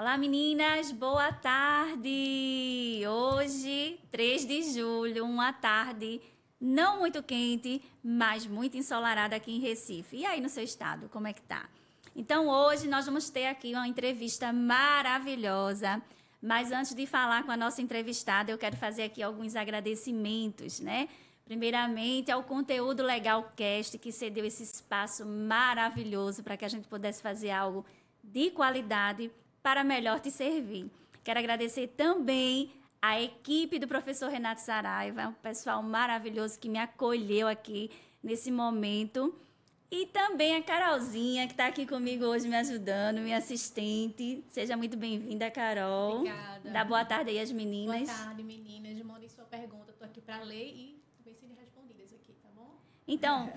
Olá, meninas, boa tarde! Hoje, 3 de julho, uma tarde não muito quente, mas muito ensolarada aqui em Recife. E aí, no seu estado, como é que tá? Então, hoje nós vamos ter aqui uma entrevista maravilhosa. Mas antes de falar com a nossa entrevistada, eu quero fazer aqui alguns agradecimentos, né? Primeiramente, ao Conteúdo Legal Cast, que cedeu esse espaço maravilhoso para que a gente pudesse fazer algo de qualidade para melhor te servir. Quero agradecer também a equipe do professor Renato Saraiva, um pessoal maravilhoso que me acolheu aqui nesse momento. E também a Carolzinha, que está aqui comigo hoje me ajudando, minha assistente. Seja muito bem-vinda, Carol. Obrigada. Dá boa tarde aí às meninas. Boa tarde, meninas. Mandem sua pergunta. Estou aqui para ler e ver se respondidas aqui, tá bom? Então,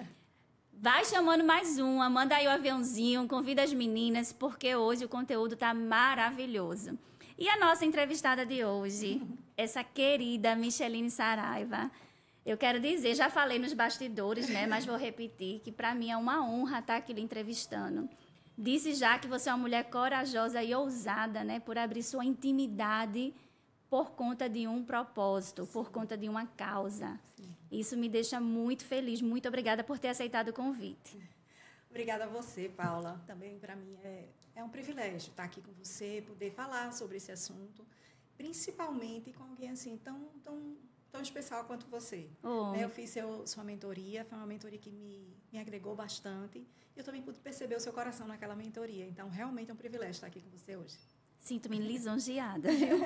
vai chamando mais uma, manda aí o aviãozinho, convida as meninas, porque hoje o conteúdo está maravilhoso. E a nossa entrevistada de hoje, essa querida Micheline Saraiva. Eu quero dizer, já falei nos bastidores, né, mas vou repetir, que para mim é uma honra estar aqui lhe entrevistando. Disse já que você é uma mulher corajosa e ousada, né, por abrir sua intimidade por conta de um propósito, por conta de uma causa. Isso me deixa muito feliz. Muito obrigada por ter aceitado o convite. Obrigada a você, Paula. Também para mim é um privilégio estar aqui com você, poder falar sobre esse assunto, principalmente com alguém assim tão especial quanto você. Eu fiz sua mentoria, foi uma mentoria que me agregou bastante. E eu também pude perceber o seu coração naquela mentoria. Então, realmente é um privilégio estar aqui com você hoje. Sinto-me lisonjeada, viu?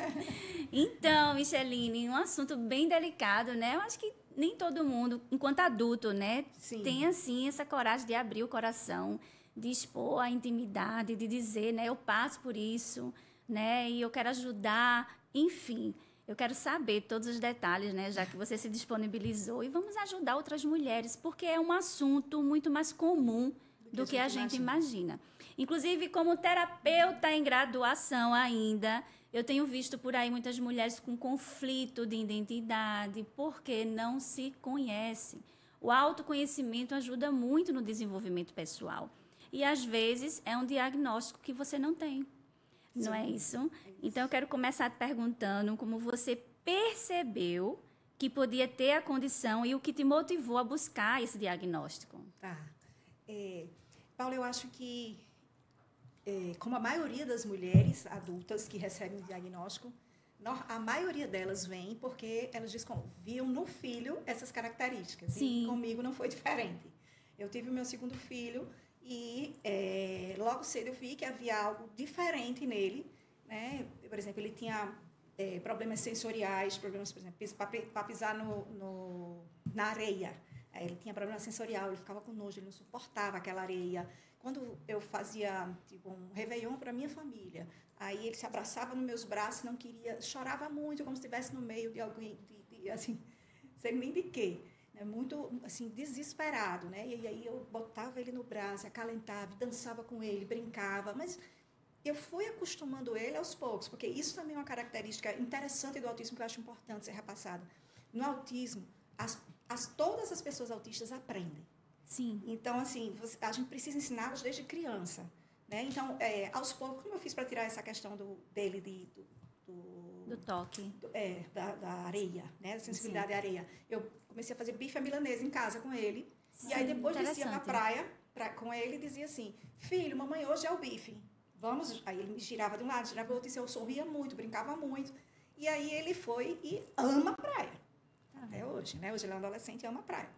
Então, Micheline, um assunto bem delicado, né? Eu acho que nem todo mundo, enquanto adulto, né, Sim. tem, assim, essa coragem de abrir o coração, de expor a intimidade, de dizer, né, eu passo por isso, né, e eu quero ajudar, enfim. Eu quero saber todos os detalhes, né, já que você se disponibilizou, e vamos ajudar outras mulheres, porque é um assunto muito mais comum do que a gente imagina. Inclusive, como terapeuta em graduação ainda, eu tenho visto por aí muitas mulheres com conflito de identidade, porque não se conhecem. O autoconhecimento ajuda muito no desenvolvimento pessoal. E, às vezes, é um diagnóstico que você não tem. Sim, não é isso? Então, eu quero começar te perguntando como você percebeu que podia ter a condição e o que te motivou a buscar esse diagnóstico. Tá. Paula, eu acho que, como a maioria das mulheres adultas que recebem o diagnóstico, a maioria delas vem porque elas viam no filho essas características. Sim. E comigo não foi diferente. Eu tive o meu segundo filho e logo cedo eu vi que havia algo diferente nele, né? Por exemplo, ele tinha problemas sensoriais, problemas, por exemplo, para pisar na areia. Ele tinha problema sensorial, ele ficava com nojo, ele não suportava aquela areia. Quando eu fazia tipo, um réveillon para a minha família, aí ele se abraçava nos meus braços, não queria, chorava muito, como se estivesse no meio de alguém, assim, sei nem de quê. Né? Muito assim, desesperado. Né? E aí eu botava ele no braço, acalentava, dançava com ele, brincava, mas eu fui acostumando ele aos poucos, porque isso também é uma característica interessante do autismo que eu acho importante ser repassada. No autismo, todas as pessoas autistas aprendem. Sim. Então, assim, a gente precisa ensiná-los desde criança. Né? Então, aos poucos, como eu fiz para tirar essa questão dele do toque. Da areia, né? Da sensibilidade à areia. Eu comecei a fazer bife à milanesa em casa com ele. Sim, e aí, depois descia na praia com ele e dizia assim, filho, mamãe, hoje é o bife. Vamos? Aí ele me girava de um lado, girava do outro, e eu sorria muito, brincava muito. E aí ele foi e ama a praia. Até hoje, né? Hoje ele é um adolescente e ama a praia.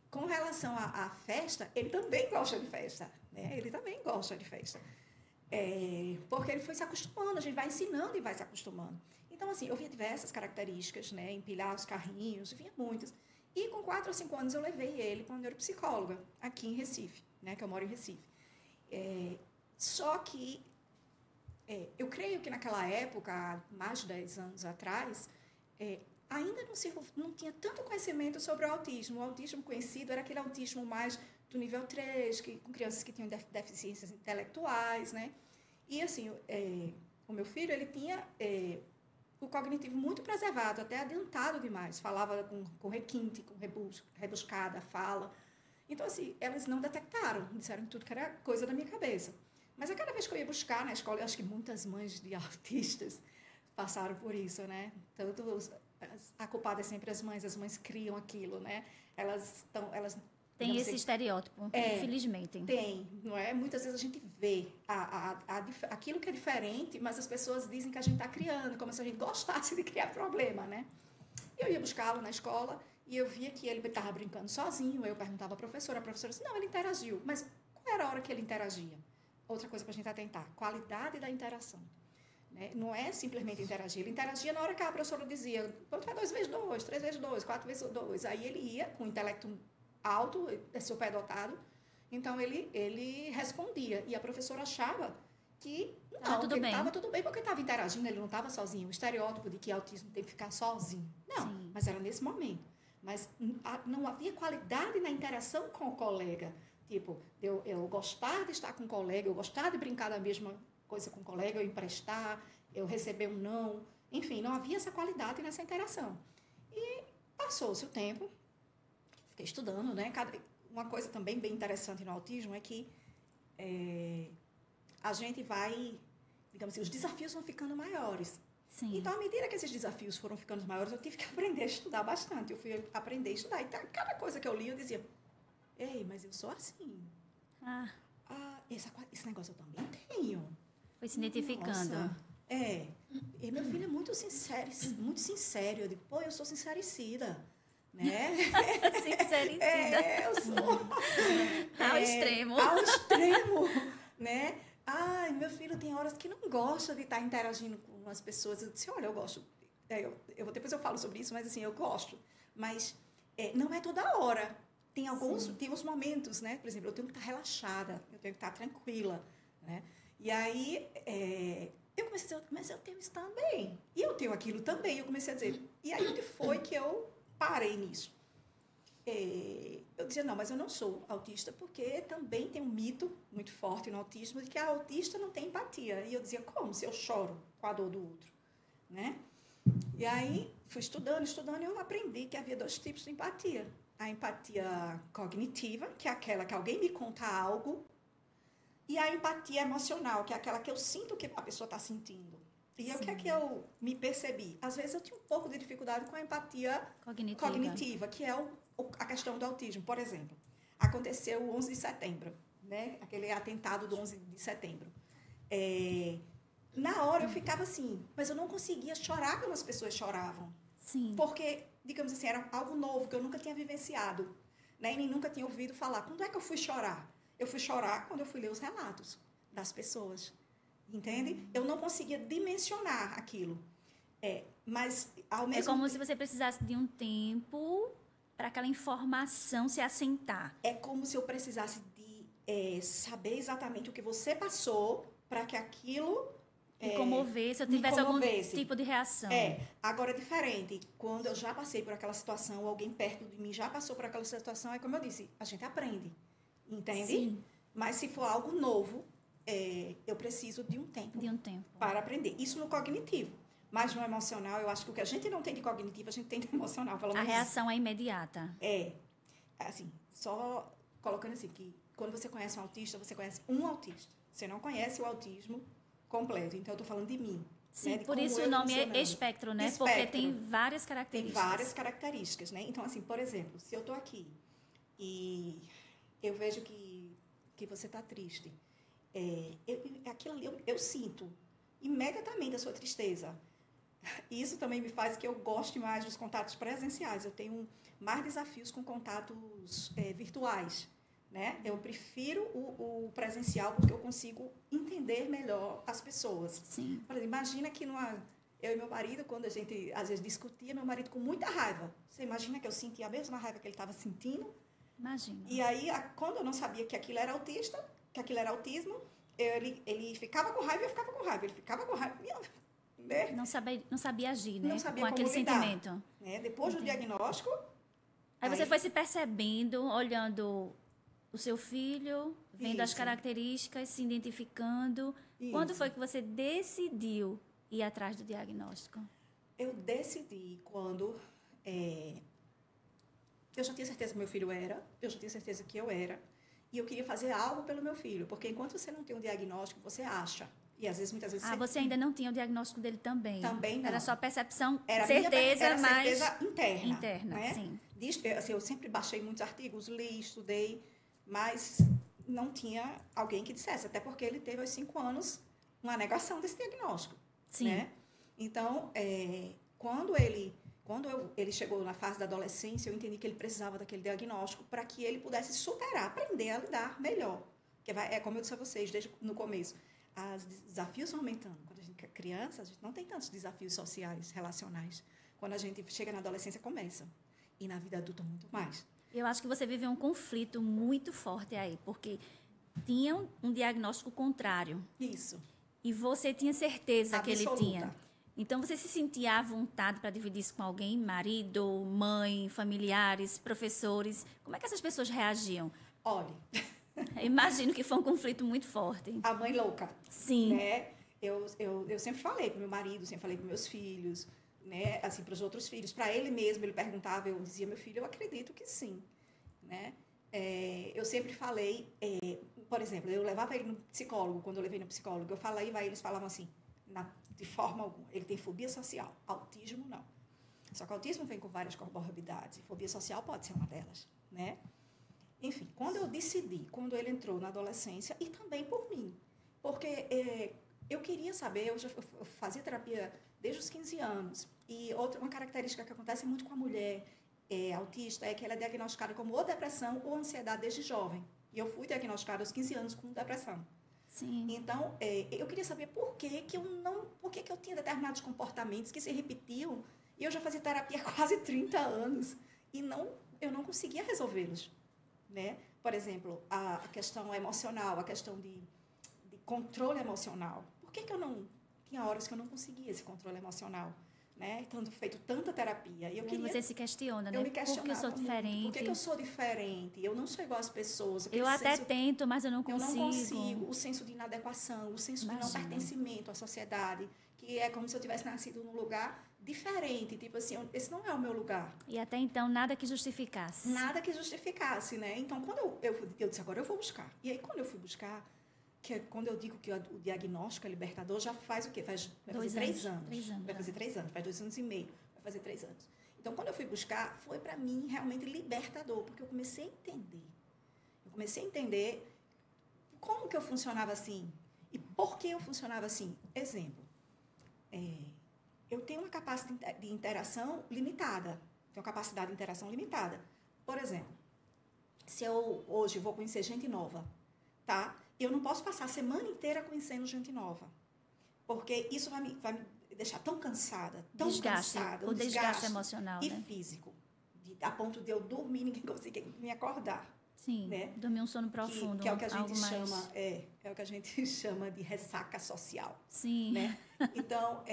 Com relação à festa, ele também gosta de festa. Né? Ele também gosta de festa. Porque ele foi se acostumando, a gente vai ensinando e vai se acostumando. Então, assim, eu via diversas características, né? Empilhar os carrinhos, via muitas. E com 4 ou 5 anos eu levei ele para uma neuropsicóloga, aqui em Recife, né? Que eu moro em Recife. Só que eu creio que naquela época, há mais de 10 anos atrás, ainda não tinha tanto conhecimento sobre o autismo. O autismo conhecido era aquele autismo mais do nível 3, com crianças que tinham deficiências intelectuais, né? E, assim, o meu filho, ele tinha o cognitivo muito preservado, até adiantado demais. Falava com requinte, com rebuscada, fala. Então, assim, elas não detectaram, disseram tudo que era coisa da minha cabeça. Mas a cada vez que eu ia buscar na escola, eu acho que muitas mães de autistas passaram por isso, né? A culpada é sempre as mães criam aquilo, né? Elas tem esse estereótipo, infelizmente. Tem, não é? Muitas vezes a gente vê aquilo que é diferente, mas as pessoas dizem que a gente está criando, como se a gente gostasse de criar problema, né? Eu ia buscá-lo na escola e eu via que ele estava brincando sozinho. Eu perguntava à professora, a professora disse, não, ele interagiu. Mas qual era a hora que ele interagia? Outra coisa para a gente atentar, qualidade da interação. Né? Não é simplesmente interagir. Ele interagia na hora que a professora dizia, quanto é 2 vezes 2, 3 vezes 2, 4 vezes 2. Aí ele ia com o intelecto alto, superdotado, então ele respondia. E a professora achava que ele estava tudo bem porque estava interagindo, ele não estava sozinho. O estereótipo de que autismo tem que ficar sozinho. Não, sim, mas era nesse momento. Mas não havia qualidade na interação com o colega. Tipo, eu gostar de estar com o colega, eu gostar de brincar da mesma coisa com o colega, eu emprestar, eu receber um não. Enfim, não havia essa qualidade nessa interação. E passou-se o tempo, fiquei estudando, né? Uma coisa também bem interessante no autismo é que a gente vai, digamos assim, os desafios vão ficando maiores. Sim. Então, à medida que esses desafios foram ficando maiores, eu tive que aprender a estudar bastante. Eu fui aprender a estudar. E cada coisa que eu li, eu dizia, ei, mas eu sou assim. Esse negócio eu também tenho. Foi se identificando. Nossa, e meu filho é muito sincero. Eu digo, pô, eu sou sincericida. Né? Sincericida. Eu sou. Ao extremo. Ao extremo, né? Ai, meu filho tem horas que não gosta de estar interagindo com as pessoas. Eu disse, olha, eu gosto. Depois eu falo sobre isso, mas assim, eu gosto. Mas não é toda hora. Tem uns momentos, né? Por exemplo, eu tenho que estar relaxada, eu tenho que estar tranquila, né? E aí, eu comecei a dizer, mas eu tenho isso também. E eu tenho aquilo também. Eu comecei a dizer, e aí onde foi que eu parei nisso? Eu dizia, não, mas eu não sou autista, porque também tem um mito muito forte no autismo de que a autista não tem empatia. E eu dizia, como se eu choro com a dor do outro? Né? E aí, fui estudando, e eu aprendi que havia 2 tipos de empatia. A empatia cognitiva, que é aquela que alguém me conta algo, e a empatia emocional, que é aquela que eu sinto que a pessoa está sentindo. E o que é que eu me percebi? Às vezes eu tinha um pouco de dificuldade com a empatia cognitiva, que é a questão do autismo. Por exemplo, aconteceu o 11 de setembro, né? Aquele atentado do 11 de setembro. Na hora eu ficava assim, mas eu não conseguia chorar quando as pessoas choravam. Sim. Porque, digamos assim, era algo novo que eu nunca tinha vivenciado, né? E nem nunca tinha ouvido falar. Quando é que eu fui chorar? Eu fui chorar quando eu fui ler os relatos das pessoas. Entende? Eu não conseguia dimensionar aquilo. Mas, ao mesmo tempo... É como se você precisasse de um tempo para aquela informação se assentar. É como se eu precisasse de saber exatamente o que você passou para que aquilo... Me comover, se eu tivesse algum tipo de reação. Agora é diferente. Quando eu já passei por aquela situação, alguém perto de mim já passou por aquela situação, é como eu disse, a gente aprende. Entende? Sim. Mas se for algo novo... eu preciso de um tempo para aprender. Isso no cognitivo. Mas no emocional, eu acho que o que a gente não tem de cognitivo, a gente tem de emocional. Pelo menos. A reação é imediata. Assim, só colocando assim, que quando você conhece um autista, você conhece um autista. Você não conhece o autismo completo. Então, eu estou falando de mim. Sim, né, por isso o nome é espectro, né? Espectro. Porque tem várias características. Tem várias características, né? Então, assim, por exemplo, se eu estou aqui e eu vejo que você está triste, aquilo ali eu sinto imediatamente a sua tristeza. Isso também me faz que eu goste mais dos contatos presenciais. Eu tenho mais desafios com contatos virtuais, né? Eu prefiro o presencial porque eu consigo entender melhor as pessoas. Sim. Por exemplo, imagina que eu e meu marido, quando a gente às vezes discutia, meu marido com muita raiva. Você imagina que eu sentia a mesma raiva que ele estava sentindo? Imagina. E aí, quando eu não sabia que aquilo era autismo, ele ficava com raiva e eu ficava com raiva. Ele ficava com raiva. Né? Não sabia agir, né? Não sabia com aquele lidar, sentimento. né? Depois do diagnóstico... Aí você foi se percebendo, olhando o seu filho, vendo as características, se identificando. Isso. Quando foi que você decidiu ir atrás do diagnóstico? Eu decidi quando... eu já tinha certeza que meu filho era, eu já tinha certeza que eu era. e eu queria fazer algo pelo meu filho, porque enquanto você não tem um diagnóstico, você acha. E às vezes, muitas vezes... Você ainda não tinha o diagnóstico dele também? Também não. Era só percepção, era certeza, mas... certeza interna. Interna, né? sim. Assim, eu sempre baixei muitos artigos, li, estudei, mas não tinha alguém que dissesse, até porque ele teve aos 5 anos uma negação desse diagnóstico. Sim. Né? Então, quando ele chegou na fase da adolescência, eu entendi que ele precisava daquele diagnóstico para que ele pudesse superar, aprender a lidar melhor. Porque como eu disse a vocês desde no começo, os desafios vão aumentando. Quando a gente é criança, a gente não tem tantos desafios sociais, relacionais. Quando a gente chega na adolescência, começa. E na vida adulta, muito mais. Eu acho que você viveu um conflito muito forte aí, porque tinha um diagnóstico contrário. Isso. E você tinha certeza absoluta. Que ele tinha. Então, você se sentia à vontade para dividir isso com alguém? Marido, mãe, familiares, professores? Como é que essas pessoas reagiam? Olha... Imagino que foi um conflito muito forte. A mãe louca. Sim. Né? Eu sempre falei para o meu marido, sempre falei para meus filhos, né? Assim, para os outros filhos. Para ele mesmo, ele perguntava, eu dizia, meu filho, eu acredito que sim. Né? Eu sempre falei, por exemplo, eu levava ele no psicólogo, quando eu levei no psicólogo, eu falava, eles falavam assim, de forma alguma, ele tem fobia social, autismo não. Só que autismo vem com várias comorbidades, e fobia social pode ser uma delas, né? Enfim, quando ele entrou na adolescência, e também por mim, porque eu queria saber, eu fazia terapia desde os 15 anos, e uma característica que acontece muito com a mulher autista é que ela é diagnosticada como ou depressão ou ansiedade desde jovem. E eu fui diagnosticada aos 15 anos com depressão. Sim. Então, eu queria saber por que eu tinha determinados comportamentos que se repetiam, e eu já fazia terapia há quase 30 anos, e eu não conseguia resolvê-los. Né? Por exemplo, a questão emocional, a questão de controle emocional. Por que eu não... Tinha horas que eu não conseguia esse controle emocional, né? Tendo feito tanta terapia. E você se questiona, né? Eu me questionava. Por que eu sou diferente? Por que eu sou diferente? Eu não sou igual às pessoas. Eu até tento, mas eu não consigo. Eu não consigo. O senso de inadequação, o senso de não pertencimento à sociedade, que é como se eu tivesse nascido num lugar diferente, tipo assim, esse não é o meu lugar. E até então, nada que justificasse. Nada que justificasse, né? Então, quando eu disse, agora eu vou buscar. E aí, quando eu fui buscar, quando eu digo que o diagnóstico é libertador, já faz o quê? Vai fazer 3 anos. 3 anos. Vai fazer 3 anos, faz 2 anos e meio, vai fazer 3 anos. Então, quando eu fui buscar, foi para mim realmente libertador, porque eu comecei a entender. Eu comecei a entender como que eu funcionava assim e por que eu funcionava assim. Exemplo, eu tenho uma capacidade de interação limitada. Tenho capacidade de interação limitada. Por exemplo, se eu hoje vou conhecer gente nova, tá? Eu não posso passar a semana inteira conhecendo gente nova. Porque isso vai me deixar tão cansada, tão cansada. O desgaste emocional, e né? físico. A ponto de eu dormir e ninguém conseguir me acordar. Sim, né? Dormir um sono profundo. Que é o que a gente chama, mais... é o que a gente chama de ressaca social. Sim. Né? Então,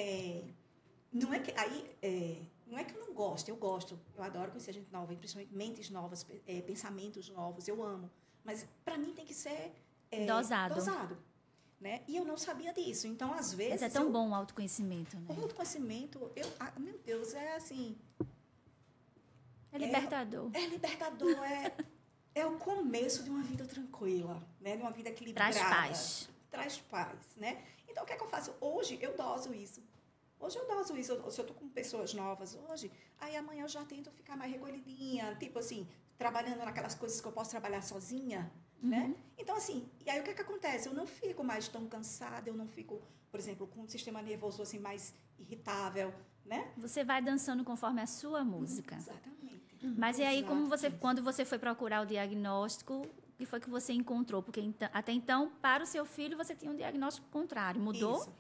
não é que eu não gosto, eu gosto. Eu adoro conhecer gente nova, principalmente mentes novas, pensamentos novos, eu amo. Mas, para mim, tem que ser dosado. Né? E eu não sabia disso. Então, às vezes... Mas é tão bom o autoconhecimento, né? O autoconhecimento, meu Deus, é assim... É libertador. É libertador, é o começo de uma vida tranquila, né? De uma vida equilibrada. Traz paz. Traz paz, né? Então, o que é que eu faço? Hoje, eu doso isso. Se eu estou com pessoas novas hoje, aí amanhã eu já tento ficar mais recolhidinha, tipo assim, trabalhando naquelas coisas que eu posso trabalhar sozinha, né? Então, assim, e aí o que é que acontece? Eu não fico mais tão cansada, eu não fico, por exemplo, com um sistema nervoso assim mais irritável, né? Você vai dançando conforme a sua música. Exatamente. Mas e aí, quando você foi procurar o diagnóstico, o que foi que você encontrou? Porque até então, para o seu filho, você tinha um diagnóstico contrário. Mudou? Isso.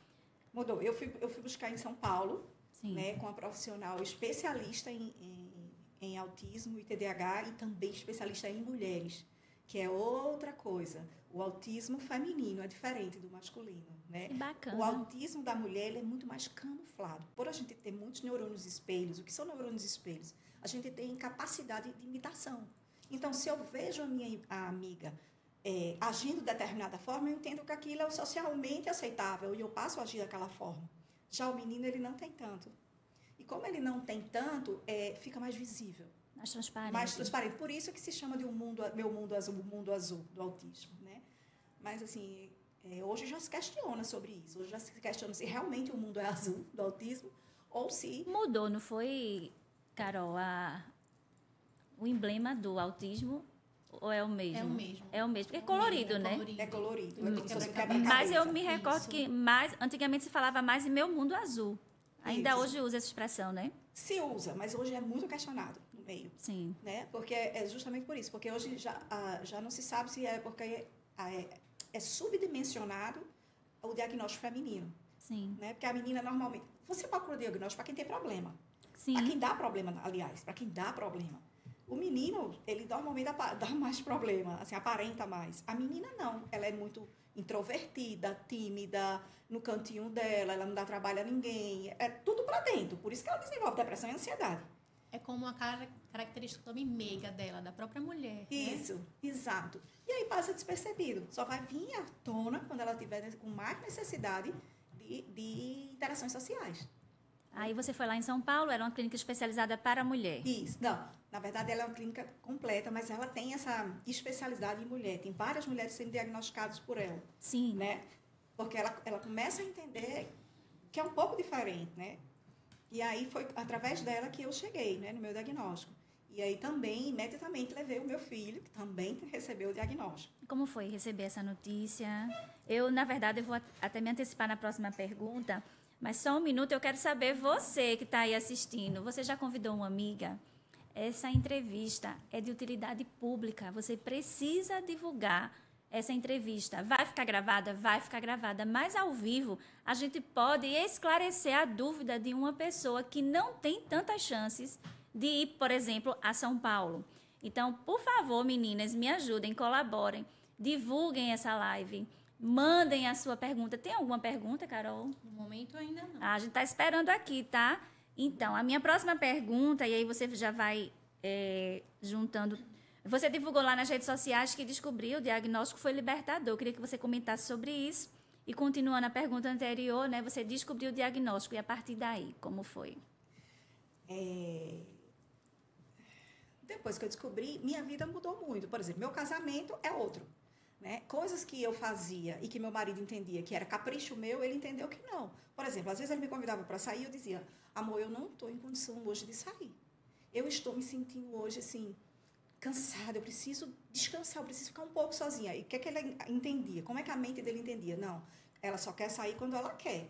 Mudou. Eu fui buscar em São Paulo, Sim. Né, com uma profissional especialista em autismo e TDAH e também especialista em mulheres, que é outra coisa. O autismo feminino é diferente do masculino, né? Que bacana. O autismo da mulher ele é muito mais camuflado. Por a gente ter muitos neurônios espelhos, o que são neurônios espelhos? A gente tem capacidade de imitação. Então, se eu vejo a amiga agindo de determinada forma, eu entendo que aquilo é socialmente aceitável e eu passo a agir daquela forma. Já o menino, ele não tem tanto. E como ele não tem tanto, fica mais visível. Mais transparente. Mais transparente. Por isso que se chama de meu mundo azul, o mundo azul do autismo, né? Mas, assim, hoje já se questiona sobre isso. Hoje já se questiona se realmente o mundo é azul do autismo ou se... Mudou, não foi, Carol, o emblema do autismo ou é o mesmo? É o mesmo. É o mesmo, porque é colorido, né? É colorido. É como se fosse um Quebra-cabeça. Mas eu me quebra-cabeça. recordo Isso. que antigamente se falava mais em meu mundo azul. Ainda Isso. hoje usa essa expressão, né? Se usa, mas hoje é muito questionado no meio. Sim. Né? Porque é justamente por isso. Porque hoje já não se sabe se é porque é subdimensionado o diagnóstico feminino. Sim. Né? Porque a menina normalmente... Você procura diagnóstico para quem tem problema. Sim. Para quem dá problema, aliás. Para quem dá problema. O menino, ele normalmente dá mais problema, assim, aparenta mais. A menina não. Ela é muito introvertida, tímida, no cantinho dela, ela não dá trabalho a ninguém. É tudo para dentro. Por isso que ela desenvolve depressão e ansiedade. É como uma característica também meiga dela, da própria mulher. Isso, Né? exato. E aí passa despercebido. Só vai vir à tona quando ela tiver com mais necessidade de interações sociais. Aí você foi lá em São Paulo, era uma clínica especializada para mulher. Isso. Não, na verdade ela é uma clínica completa, mas ela tem essa especialidade em mulher. Tem várias mulheres sendo diagnosticadas por ela, Sim. né? Porque ela começa a entender que é um pouco diferente, né? E aí foi através dela que eu cheguei, né, no meu diagnóstico. E aí também, imediatamente, levei o meu filho, que também recebeu o diagnóstico. Como foi receber essa notícia? Eu, na verdade, eu vou até me antecipar na próxima pergunta, mas só um minuto, eu quero saber, você que está aí assistindo, você já convidou uma amiga? Essa entrevista é de utilidade pública, você precisa divulgar essa entrevista. Vai ficar gravada? Vai ficar gravada, mas ao vivo a gente pode esclarecer a dúvida de uma pessoa que não tem tantas chances de ir, por exemplo, a São Paulo. Então, por favor, meninas, me ajudem, colaborem, divulguem essa live, mandem a sua pergunta. Tem alguma pergunta, Carol? No momento ainda não. A gente está esperando aqui, tá? Então, a minha próxima pergunta, e aí você já vai juntando... Você divulgou lá nas redes sociais que descobriu o diagnóstico foi libertador. Eu queria que você comentasse sobre isso. E continuando a pergunta anterior, né? Você descobriu o diagnóstico e a partir daí, como foi? Depois que eu descobri, minha vida mudou muito. Por exemplo, meu casamento é outro. Né? Coisas que eu fazia e que meu marido entendia que era capricho meu, ele entendeu que não. Por exemplo, às vezes ele me convidava para sair e eu dizia, amor, eu não estou em condição hoje de sair. Eu estou me sentindo hoje, assim, cansada, eu preciso descansar, eu preciso ficar um pouco sozinha. E o que é que ele entendia? Como é que a mente dele entendia? Não, ela só quer sair quando ela quer.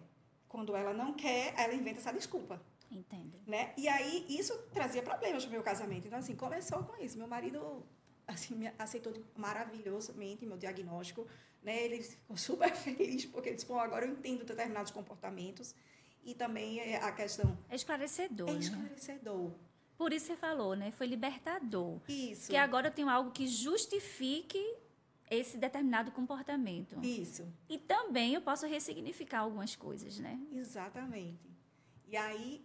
Quando ela não quer, ela inventa essa desculpa. Entendo. Né? E aí, isso trazia problemas para o meu casamento. Então, assim, começou com isso. Meu marido, assim, me aceitou maravilhosamente meu diagnóstico. Né? Ele ficou super feliz, porque ele disse, bom, agora eu entendo determinados comportamentos. E também a questão... É esclarecedor, É né? esclarecedor. Por isso você falou, né? Foi libertador. Isso. Porque agora eu tenho algo que justifique esse determinado comportamento. Isso. E também eu posso ressignificar algumas coisas, né? Exatamente. E aí,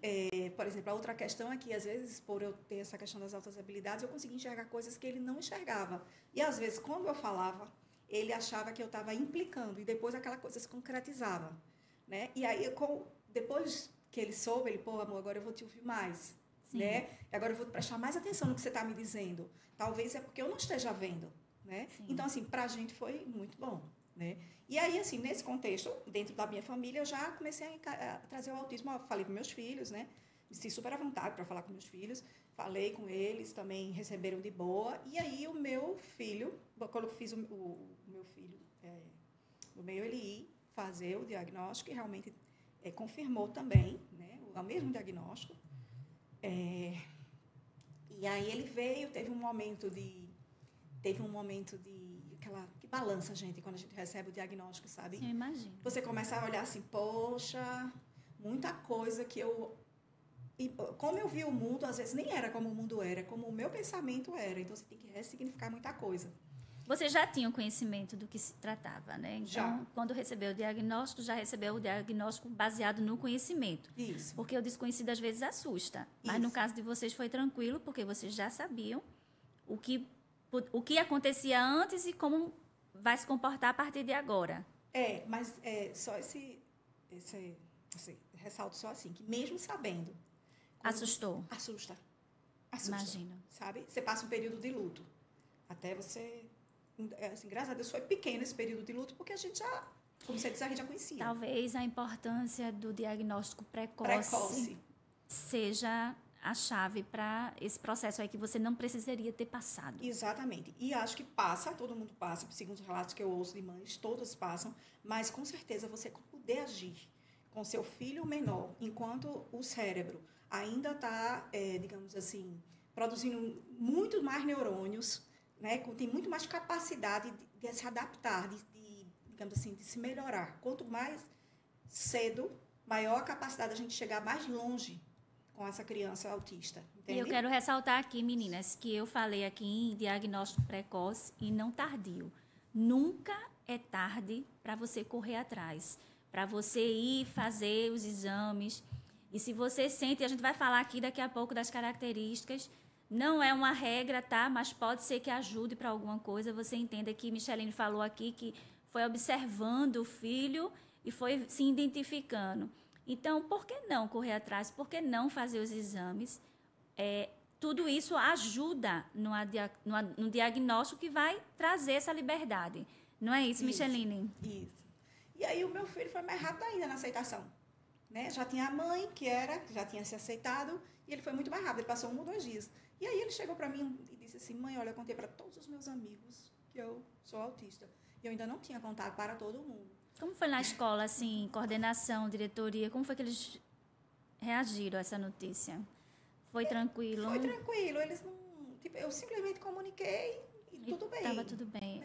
por exemplo, a outra questão é que, às vezes, por eu ter essa questão das altas habilidades, eu conseguia enxergar coisas que ele não enxergava. E, às vezes, quando eu falava, ele achava que eu estava implicando, e depois aquela coisa se concretizava. Né? E aí, depois que ele soube, ele, pô, amor, agora eu vou te ouvir mais. Né? Agora eu vou prestar mais atenção no que você está me dizendo. Talvez é porque eu não esteja vendo. Né? Então, assim, para a gente foi muito bom. Né? E aí, assim, nesse contexto, dentro da minha família, eu já comecei a trazer o autismo. Eu falei com meus filhos, né? Me senti super à vontade para falar com meus filhos. Falei com eles, também receberam de boa. E aí, o meu filho, quando eu fiz o meu filho, no meio, ele ia fazer o diagnóstico e realmente confirmou também, né? O mesmo diagnóstico. E aí ele veio, teve um momento de aquela que balança a gente quando a gente recebe o diagnóstico, sabe? Sim, eu imagino. Você começa a olhar assim, poxa, muita coisa que como eu vi o mundo, às vezes nem era como o mundo era, como o meu pensamento era. Então você tem que ressignificar muita coisa. Você já tinha o conhecimento do que se tratava, né? Então, já. Quando recebeu o diagnóstico, já recebeu o diagnóstico baseado no conhecimento. Isso. Porque o desconhecido às vezes assusta. Mas no caso de vocês foi tranquilo, porque vocês já sabiam o que acontecia antes e como vai se comportar a partir de agora. Mas só esse ressalto só assim, que mesmo sabendo... Assustou? Assusta. assusta, Imagino. sabe? Você passa um período de luto. Até você... Assim, graças a Deus foi pequeno esse período de luto, porque a gente já, como você disse, a gente já conhecia. Talvez a importância do diagnóstico precoce seja a chave para esse processo aí que você não precisaria ter passado. Exatamente. E acho que passa, todo mundo passa, segundo os relatos que eu ouço de mães, todas passam, mas com certeza você poder agir com seu filho menor, enquanto o cérebro ainda está, digamos assim, produzindo muito mais neurônios, né? Tem muito mais capacidade de se adaptar, digamos assim, de se melhorar. Quanto mais cedo, maior a capacidade da gente chegar mais longe com essa criança autista. Entende? E eu quero ressaltar aqui, meninas, que eu falei aqui em diagnóstico precoce e não tardio. Nunca é tarde para você correr atrás, para você ir fazer os exames. E se você sente, a gente vai falar aqui daqui a pouco das características, não é uma regra, tá? Mas pode ser que ajude para alguma coisa. Você entenda que Micheline falou aqui que foi observando o filho e foi se identificando. Então, por que não correr atrás? Por que não fazer os exames? Tudo isso ajuda no diagnóstico que vai trazer essa liberdade. Não é isso, Micheline? Isso. E aí o meu filho foi mais rápido ainda na aceitação. Né? Já tinha a mãe, que já tinha se aceitado, e ele foi muito mais rápido. Ele passou 1 ou 2 dias. E aí ele chegou para mim e disse assim, mãe, olha, eu contei para todos os meus amigos que eu sou autista. E eu ainda não tinha contado para todo mundo. Como foi na escola, assim, coordenação, diretoria? Como foi que eles reagiram a essa notícia? Foi tranquilo? Foi tranquilo. Eles não... Tipo, eu simplesmente comuniquei e tudo bem. Estava tudo bem.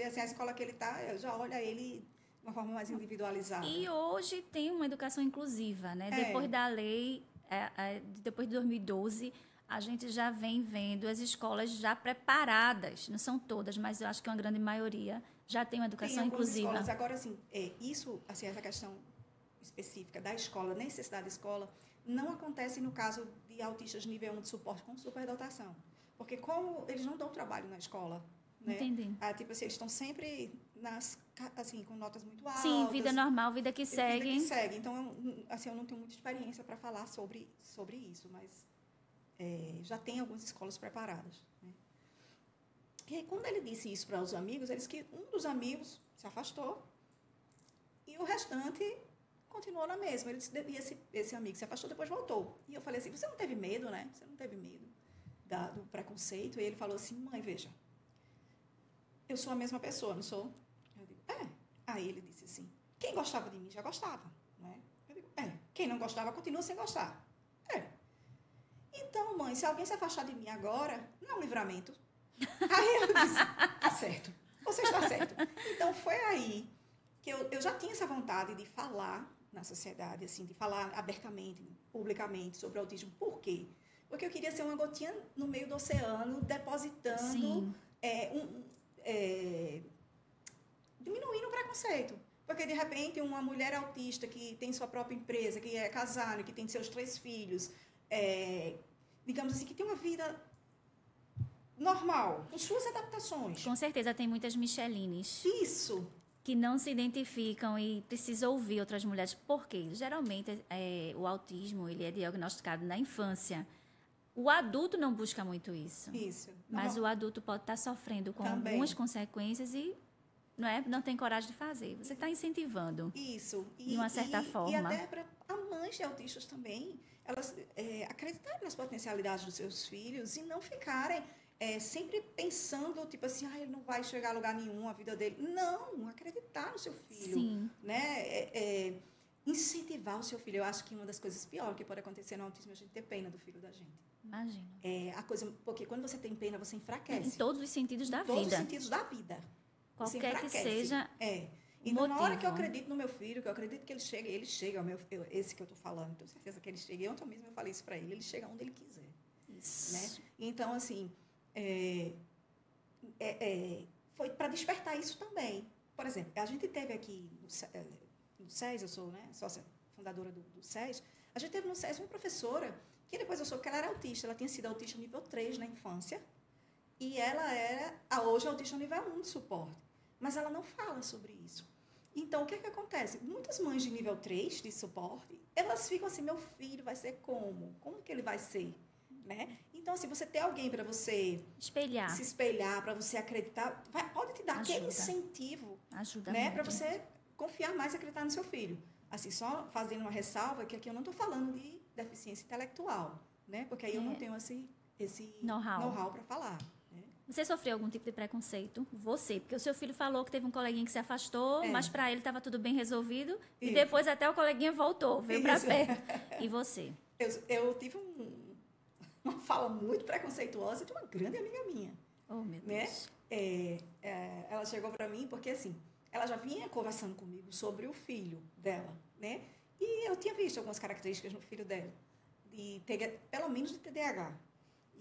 Assim, a escola que ele está, já olha ele de uma forma mais individualizada. E hoje tem uma educação inclusiva, né? Depois da lei, depois de 2012, a gente já vem vendo as escolas já preparadas. Não são todas, mas eu acho que uma grande maioria já tem uma educação inclusiva. Escolas. Agora, assim, isso, assim, essa questão específica da escola, necessidade da escola, não acontece no caso de autistas de nível 1 de suporte com superdotação. Porque como eles não dão trabalho na escola, né? Entendi. Tipo assim, eles estão sempre assim, com notas muito altas. Sim, vida normal, vida que segue. Vida que segue. Então, assim, eu não tenho muita experiência para falar sobre isso, mas já tem algumas escolas preparadas. Né? E aí, quando ele disse isso para os amigos, ele disse que um dos amigos se afastou e o restante continuou na mesma. Ele disse, e esse amigo se afastou, depois voltou. E eu falei assim, você não teve medo, né? Você não teve medo do preconceito? E ele falou assim, mãe, veja, eu sou a mesma pessoa, não sou? Eu digo, Aí ele disse assim, quem gostava de mim já gostava, né? Eu digo, quem não gostava continua sem gostar. Então, mãe, se alguém se afastar de mim agora, não é um livramento. Aí eu disse, tá certo, você está certo. Então, foi aí que eu já tinha essa vontade de falar na sociedade, assim, de falar abertamente, publicamente sobre o autismo. Por quê? Porque eu queria ser uma gotinha no meio do oceano, depositando, diminuindo o preconceito. Porque, de repente, uma mulher autista que tem sua própria empresa, que é casada, que tem seus 3 filhos, digamos assim, que tem uma vida normal, com suas adaptações. Com certeza tem muitas Michelines. Isso. Que não se identificam e precisam ouvir outras mulheres. Por quê? Geralmente, o autismo ele é diagnosticado na infância. O adulto não busca muito isso. Isso. Mas o adulto pode estar sofrendo com também algumas consequências e não tem coragem de fazer. Você está incentivando. Isso. De uma certa forma. E até para mães de autistas também, elas acreditarem nas potencialidades dos seus filhos e não ficarem sempre pensando, tipo assim, ele não vai chegar a lugar nenhum, a vida dele. Não, acreditar no seu filho. Sim. Né? Incentivar o seu filho. Eu acho que uma das coisas piores que pode acontecer no autismo é a gente ter pena do filho da gente. Imagino. Porque quando você tem pena, você enfraquece. Em todos os sentidos da vida. Em todos os sentidos da vida. Qualquer que seja. Então, na hora que eu acredito no meu filho, que eu acredito que ele chega esse que eu estou falando, tenho certeza que ele chega. E ontem mesmo eu falei isso para ele chega onde ele quiser. Isso. Né? Então, assim, foi para despertar isso também. Por exemplo, a gente teve aqui no SES, eu sou sócia fundadora do SES, a gente teve no SES uma professora, que depois eu soube que ela era autista, ela tinha sido autista nível 3 na infância, e ela era, hoje, autista nível 1 de suporte. Mas ela não fala sobre isso. Então, o que acontece? Muitas mães de nível 3 de suporte, elas ficam assim, meu filho vai ser como? Como que ele vai ser? Né? Então, assim, você ter alguém para você Espelhar. se espelhar, para você acreditar, pode te dar aquele incentivo, Ajuda né, muito. para você confiar mais e acreditar no seu filho. Assim, só fazendo uma ressalva que aqui eu não estou falando de deficiência intelectual, né? Porque aí eu não tenho esse know-how para falar. Né? Você sofreu algum tipo de preconceito? Você, porque o seu filho falou que teve um coleguinha que se afastou, mas para ele estava tudo bem resolvido. Isso. E depois até o coleguinha voltou, veio para perto. E você? Eu tive uma fala muito preconceituosa de uma grande amiga minha. Oh, meu Deus. Né? Ela chegou para mim porque, assim, ela já vinha conversando comigo sobre o filho dela, né? E eu tinha visto algumas características no filho dela, pelo menos de TDAH.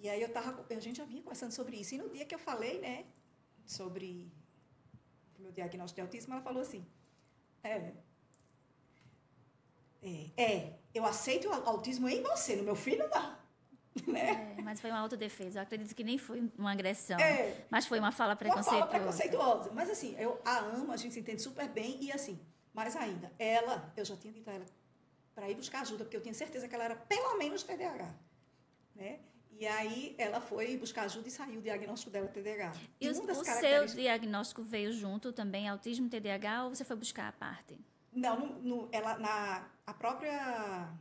E aí a gente já vinha conversando sobre isso. E no dia que eu falei, né, sobre o meu diagnóstico de autismo, ela falou assim, eu aceito o autismo em você, no meu filho não. Né? Mas foi uma autodefesa. Eu acredito que nem foi uma agressão, mas foi uma fala preconceituosa. Uma fala preconceituosa. Mas assim, eu a amo, a gente se entende super bem. E assim, mais ainda, eu já tinha dito a ela para ir buscar ajuda, porque eu tinha certeza que ela era pelo menos TDAH. Né? E aí ela foi buscar ajuda e saiu o diagnóstico dela TDAH. E o seu diagnóstico veio junto também, autismo, TDAH, ou você foi buscar a parte? Não, a própria...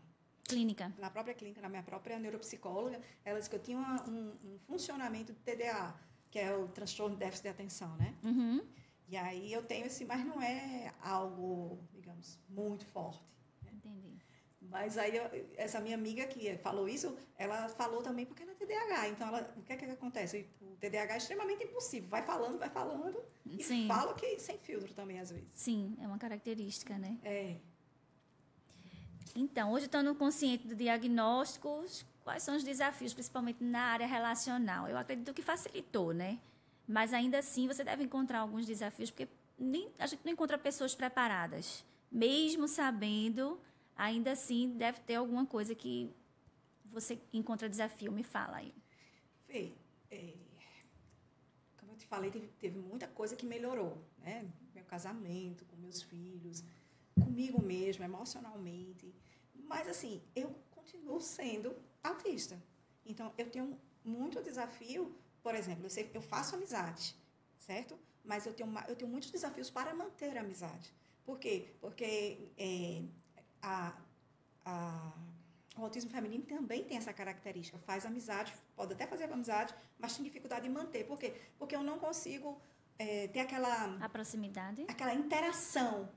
Na própria clínica, na minha própria neuropsicóloga, ela disse que eu tinha um funcionamento de TDA, que é o transtorno de déficit de atenção, né? Uhum. E aí eu tenho mas não é algo, digamos, muito forte. Né? Entendi. Mas aí essa minha amiga que falou isso, ela falou também porque ela é TDAH. Então, o que é que acontece? O TDAH é extremamente impulsivo. Vai falando e Sim. fala que sem filtro também, às vezes. Sim, é uma característica, né? Então, hoje, estando consciente do diagnóstico, quais são os desafios, principalmente na área relacional? Eu acredito que facilitou, né? Mas, ainda assim, você deve encontrar alguns desafios, porque a gente não encontra pessoas preparadas. Mesmo sabendo, ainda assim, deve ter alguma coisa que você encontra desafio. Me fala aí. Fê, como eu te falei, teve muita coisa que melhorou, né? Meu casamento, com meus filhos, comigo mesma, emocionalmente. Mas, assim, eu continuo sendo autista. Então, eu tenho muito desafio. Por exemplo, eu faço amizade, certo? Mas eu tenho muitos desafios para manter a amizade. Por quê? Porque o autismo feminino também tem essa característica. Faz amizade, pode até fazer amizade, mas tem dificuldade em manter. Por quê? Porque eu não consigo ter a proximidade. Aquela interação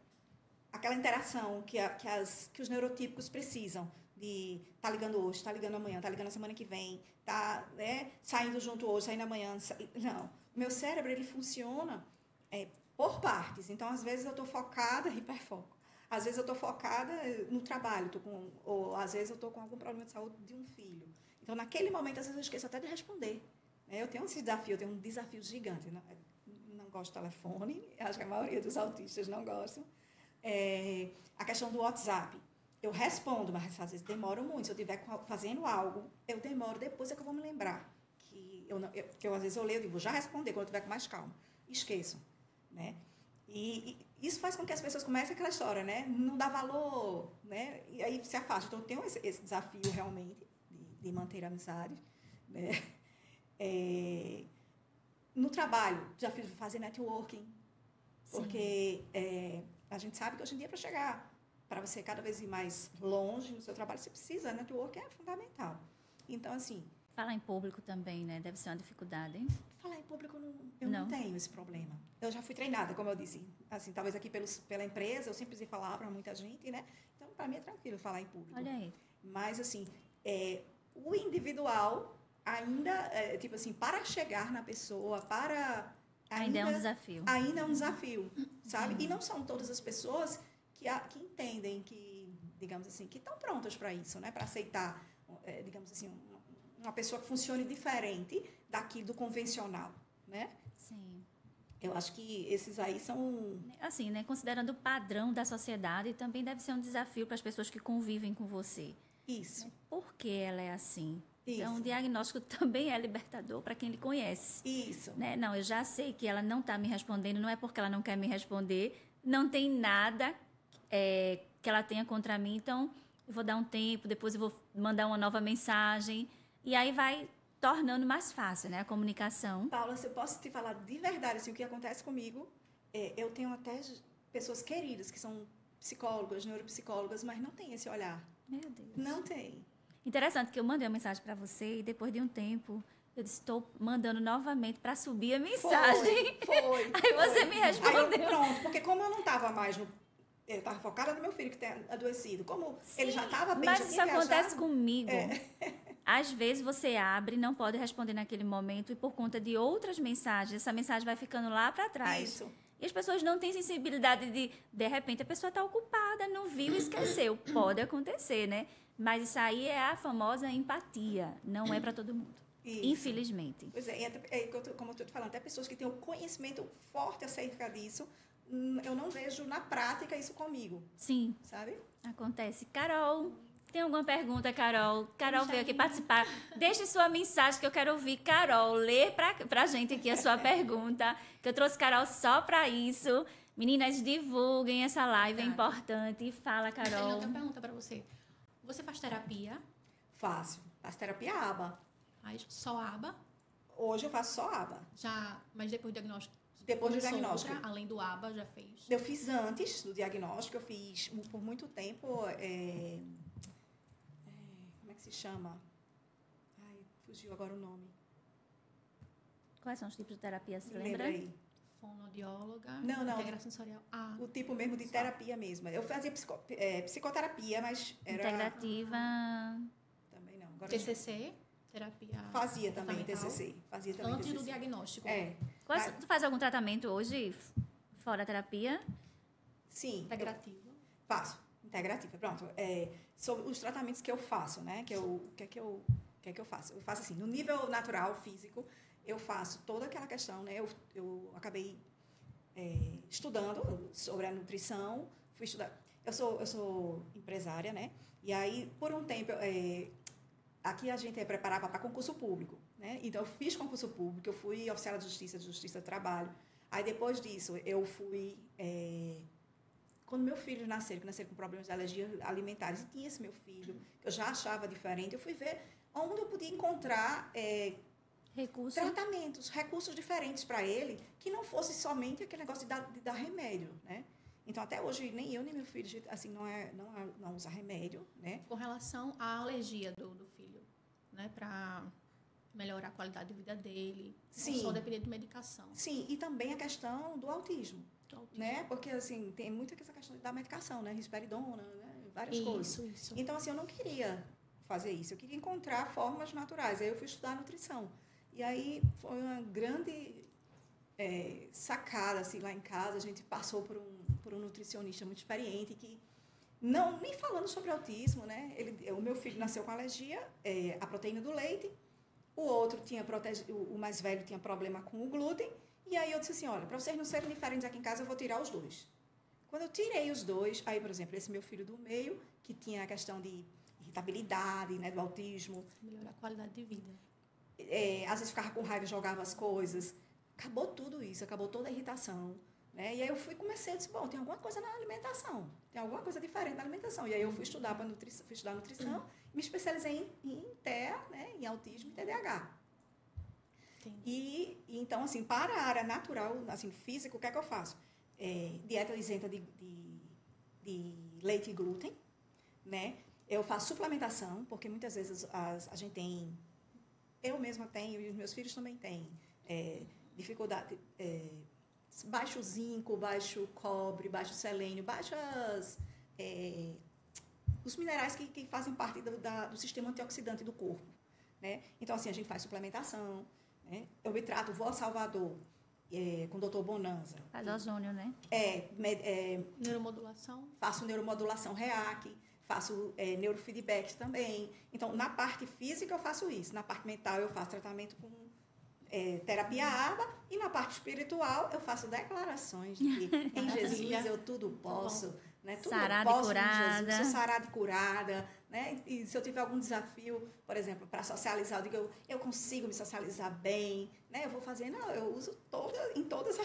que os neurotípicos precisam. De tá ligando hoje, tá ligando amanhã, tá ligando a semana que vem, tá, né, saindo junto hoje, saindo amanhã. Não. O meu cérebro, ele funciona por partes. Então, às vezes, eu estou focada, hiperfoco. Às vezes, eu estou focada no trabalho, ou às vezes, eu estou com algum problema de saúde de um filho. Então, naquele momento, às vezes, eu esqueço até de responder. Eu tenho esse desafio, eu tenho um desafio gigante. Não gosto de telefone, acho que a maioria dos autistas não gostam. A questão do WhatsApp. Eu respondo, mas às vezes demoro muito. Se eu estiver fazendo algo, eu demoro, depois é que eu vou me lembrar. Que às vezes eu leio e vou já responder quando eu estiver com mais calma. Esqueço. Né? E isso faz com que as pessoas comecem aquela história, né? Não dá valor, né? E aí se afasta. Então, eu tenho esse desafio realmente de manter a amizade. Né? No trabalho, desafio de fazer networking. Sim. Porque a gente sabe que hoje em dia, para você cada vez ir mais longe no seu trabalho, você precisa, networking é fundamental. Então, assim... Falar em público também, né? Deve ser uma dificuldade, hein? Falar em público, eu não tenho esse problema. Eu já fui treinada, como eu disse. Assim, talvez aqui pela empresa, eu sempre preciso falar para muita gente, né? Então, para mim é tranquilo falar em público. Olha aí. Mas, assim, o individual ainda, tipo assim, para chegar na pessoa, ainda é um desafio. Ainda é um desafio, sabe? E não são todas as pessoas que entendem, que, digamos assim, que estão prontas para isso, né? Para aceitar, digamos assim, uma pessoa que funcione diferente do convencional, né? Sim. Eu acho que esses aí são... Assim, né? Considerando o padrão da sociedade, também deve ser um desafio para as pessoas que convivem com você. Isso. Por que ela é assim? Isso. Então, o diagnóstico também é libertador para quem lhe conhece. Isso. Né? Não, eu já sei que ela não está me respondendo, não é porque ela não quer me responder, não tem nada que ela tenha contra mim, então eu vou dar um tempo, depois eu vou mandar uma nova mensagem, e aí vai tornando mais fácil, né? A comunicação. Paula, se eu posso te falar de verdade, assim, o que acontece comigo, eu tenho até pessoas queridas que são psicólogas, neuropsicólogas, mas não tem esse olhar. Meu Deus. Não tem. Interessante que eu mandei uma mensagem para você e depois de um tempo eu disse, estou mandando novamente para subir a mensagem. Foi. Aí você me respondeu. Aí pronto, porque como eu não estava mais no... Eu estava focada no meu filho que tem adoecido. Como ele já estava bem, mas já isso tinha viajado, acontece comigo. Às vezes você abre, não pode responder naquele momento e por conta de outras mensagens, essa mensagem vai ficando lá para trás. Isso. E as pessoas não têm sensibilidade de repente, a pessoa está ocupada, não viu e esqueceu. Pode acontecer, né? Mas isso aí é a famosa empatia. Não é para todo mundo. Isso. Infelizmente. Pois é, como eu estou te falando, até pessoas que têm um conhecimento forte acerca disso, eu não vejo na prática isso comigo. Sim. Sabe? Acontece. Carol, tem alguma pergunta, Carol? Carol veio aqui participar. Deixe sua mensagem que eu quero ouvir. Carol, lê pra gente aqui a sua pergunta, que eu trouxe Carol só para isso. Meninas, divulguem essa live, é importante. Fala, Carol. Eu tenho uma pergunta para você. Você faz terapia? Faço terapia ABA. Faz só ABA? Hoje eu faço só ABA. Mas depois do diagnóstico? Depois do começou diagnóstico. Outra, além do ABA, já fez? Eu fiz antes do diagnóstico, eu fiz por muito tempo. Como é que se chama? Ai, fugiu agora o nome. Quais são os tipos de terapia, você Lembra lembra? aí? Fonoaudióloga? Não. Integração sensorial? O tipo mesmo de terapia mesmo. Eu fazia psicoterapia, mas era... Integrativa. Também não. Agora TCC? Terapia fazia também comportamental? TCC. Fazia também Antes TCC. do diagnóstico? Tu faz algum tratamento hoje fora a terapia? Sim. Integrativo? Faço. Integrativa. Pronto. Sobre os tratamentos que eu faço, né? O que é que eu faço? Eu faço assim, no nível natural, físico, eu faço toda aquela questão, né? Eu acabei estudando sobre a nutrição, fui estudar. Eu sou empresária, né? E aí, por um tempo, aqui a gente preparava para concurso público, né? Então, eu fiz concurso público, eu fui oficial de Justiça do Trabalho. Aí, depois disso, eu fui... quando meu filho nasceu, que nasceu com problemas de alergia alimentares, e tinha esse meu filho, que eu já achava diferente, eu fui ver onde eu podia encontrar recursos diferentes para ele, que não fosse somente aquele negócio de dar remédio, né? Então, até hoje, nem eu, nem meu filho, assim, não usa remédio, né? Com relação à alergia do filho, né? Para melhorar a qualidade de vida dele. Sim. Não só depender de medicação. Sim, e também a questão do autismo. Né? Porque, assim, tem muita essa questão da medicação, né? Risperidona, né? Várias coisas. Isso. Então, assim, eu não queria fazer isso. Eu queria encontrar formas naturais. Aí eu fui estudar nutrição. E aí foi uma grande sacada, assim, lá em casa. A gente passou por um nutricionista muito experiente que, não nem falando sobre autismo, né? O meu filho nasceu com alergia à proteína do leite. O outro o mais velho tinha problema com o glúten. E aí eu disse assim, olha, para vocês não serem diferentes aqui em casa, eu vou tirar os dois. Quando eu tirei os dois, aí, por exemplo, esse meu filho do meio, que tinha a questão de irritabilidade, né, do autismo. Melhorar a qualidade de vida. Às vezes ficava com raiva, jogava as coisas. Acabou tudo isso, acabou toda a irritação. Né? E aí eu comecei a dizer, bom, tem alguma coisa na alimentação, tem alguma coisa diferente na alimentação. E aí eu fui estudar nutrição, me especializei em TEA, né, em autismo e TDAH. E então, assim, para a área natural, assim, física, o que é que eu faço? Dieta isenta de leite e glúten, né? Eu faço suplementação, porque muitas vezes a gente tem, eu mesma tenho, e os meus filhos também têm, dificuldade, baixo zinco, baixo cobre, baixo selênio, os minerais que fazem parte do sistema antioxidante do corpo, né? Então, assim, a gente faz suplementação. Eu me trato, vou a Salvador com o doutor Bonanza. Faz ozônio, né? Neuromodulação? Faço neuromodulação REAC, faço neurofeedback também. Então, na parte física eu faço isso. Na parte mental eu faço tratamento com terapia ABA. E na parte espiritual eu faço declarações de que em Jesus eu tudo posso. Né? Tudo sarada eu posso e curada. em Jesus, sou sarada e curada. Né? E se eu tiver algum desafio, por exemplo, para socializar, eu digo, eu consigo me socializar bem, né? Eu vou fazer, eu uso em todos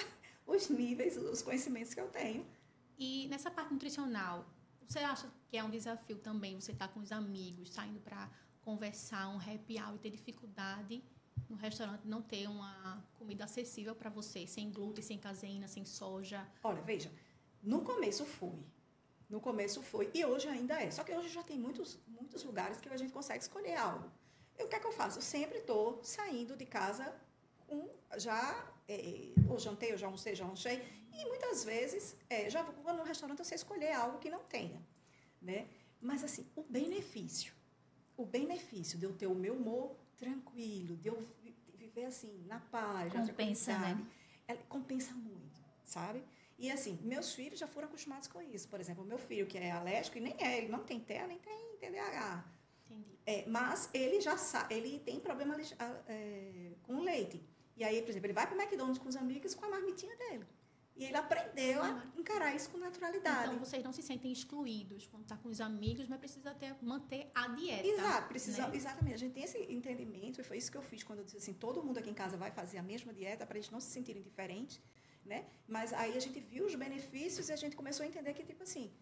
os níveis, os conhecimentos que eu tenho. E nessa parte nutricional, você acha que é um desafio também você estar com os amigos, saindo para conversar, um happy hour e ter dificuldade no restaurante não ter uma comida acessível para você, sem glúten, sem caseína, sem soja? Olha, veja, no começo foi. No começo foi. E hoje ainda é. Só que hoje já tem muitos lugares que a gente consegue escolher algo. E o que é que eu faço? Eu sempre estou saindo de casa com ou jantei, ou já almocei, já lanchei. E muitas vezes, já vou no restaurante, eu sei escolher algo que não tenha. Né? Mas, assim, o benefício de eu ter o meu humor tranquilo, de eu viver, assim, na paz, compensa, né? Compensa muito, sabe? E, assim, meus filhos já foram acostumados com isso. Por exemplo, o meu filho, que é alérgico, e nem ele não tem TEA, nem tem TDAH. Entendi. Mas ele já sabe, ele tem problema com leite. E aí, por exemplo, ele vai para o McDonald's com os amigos com a marmitinha dele. E ele aprendeu a encarar isso com naturalidade. Então, vocês não se sentem excluídos quando está com os amigos, mas precisa manter a dieta. Exato, né? Exatamente. A gente tem esse entendimento, e foi isso que eu fiz quando eu disse assim, todo mundo aqui em casa vai fazer a mesma dieta para eles não se sentirem diferentes, né? Mas aí a gente viu os benefícios e a gente começou a entender que, tipo assim,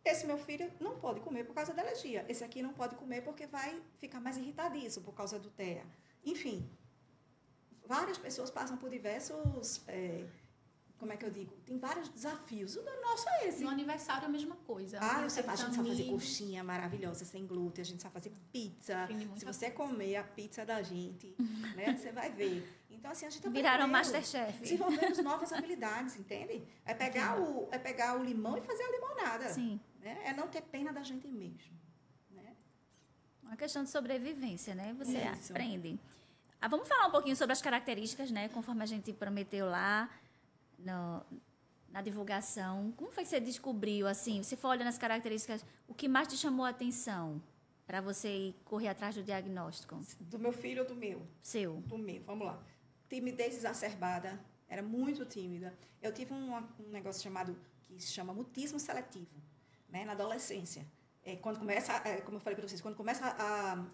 esse meu filho não pode comer por causa da alergia, esse aqui não pode comer porque vai ficar mais irritadiço por causa do TEA. Enfim, várias pessoas passam por diversos... como é que eu digo? Tem vários desafios. O nosso é esse. No aniversário é a mesma coisa. A gente sabe fazer coxinha maravilhosa, sem glúten. A gente sabe fazer pizza. Se você comer a pizza da gente, né, você vai ver. Então, assim, a gente viraram Masterchef. Desenvolvemos novas habilidades, entende? É pegar o limão e fazer a limonada. Sim. Né? É não ter pena da gente mesmo. Né? Uma questão de sobrevivência, né? Você Isso. aprende. Vamos falar um pouquinho sobre as características, né? Conforme a gente prometeu lá na divulgação. Como foi que você descobriu, assim, você foi olhando as características, o que mais te chamou a atenção para você ir correr atrás do diagnóstico? Do meu filho ou do meu? Seu. Do meu, vamos lá. Timidez exacerbada, era muito tímida. Eu tive um negócio que se chama mutismo seletivo, né, na adolescência. Quando começa, como eu falei para vocês, quando começa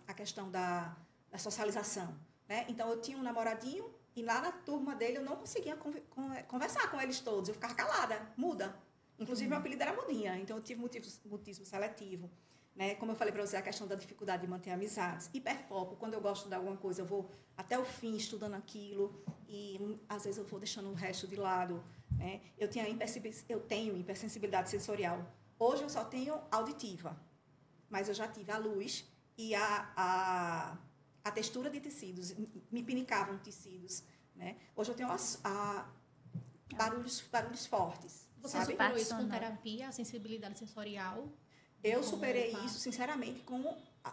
a questão da socialização, né? Então, eu tinha um namoradinho e lá na turma dele eu não conseguia conversar com eles todos. Eu ficava calada, muda. Inclusive, meu apelido era Mudinha. Então, eu tive mutismo seletivo. Né? Como eu falei para você, a questão da dificuldade de manter amizades. Hiperfoco. Quando eu gosto de alguma coisa, eu vou até o fim estudando aquilo. E, às vezes, eu vou deixando o resto de lado. Né? Eu tenho hipersensibilidade sensorial. Hoje, eu só tenho auditiva. Mas eu já tive a luz e a textura de tecidos, me pinicavam tecidos, né? Hoje eu tenho barulhos fortes. Você superou isso com terapia, a sensibilidade sensorial? Eu superei isso, sinceramente,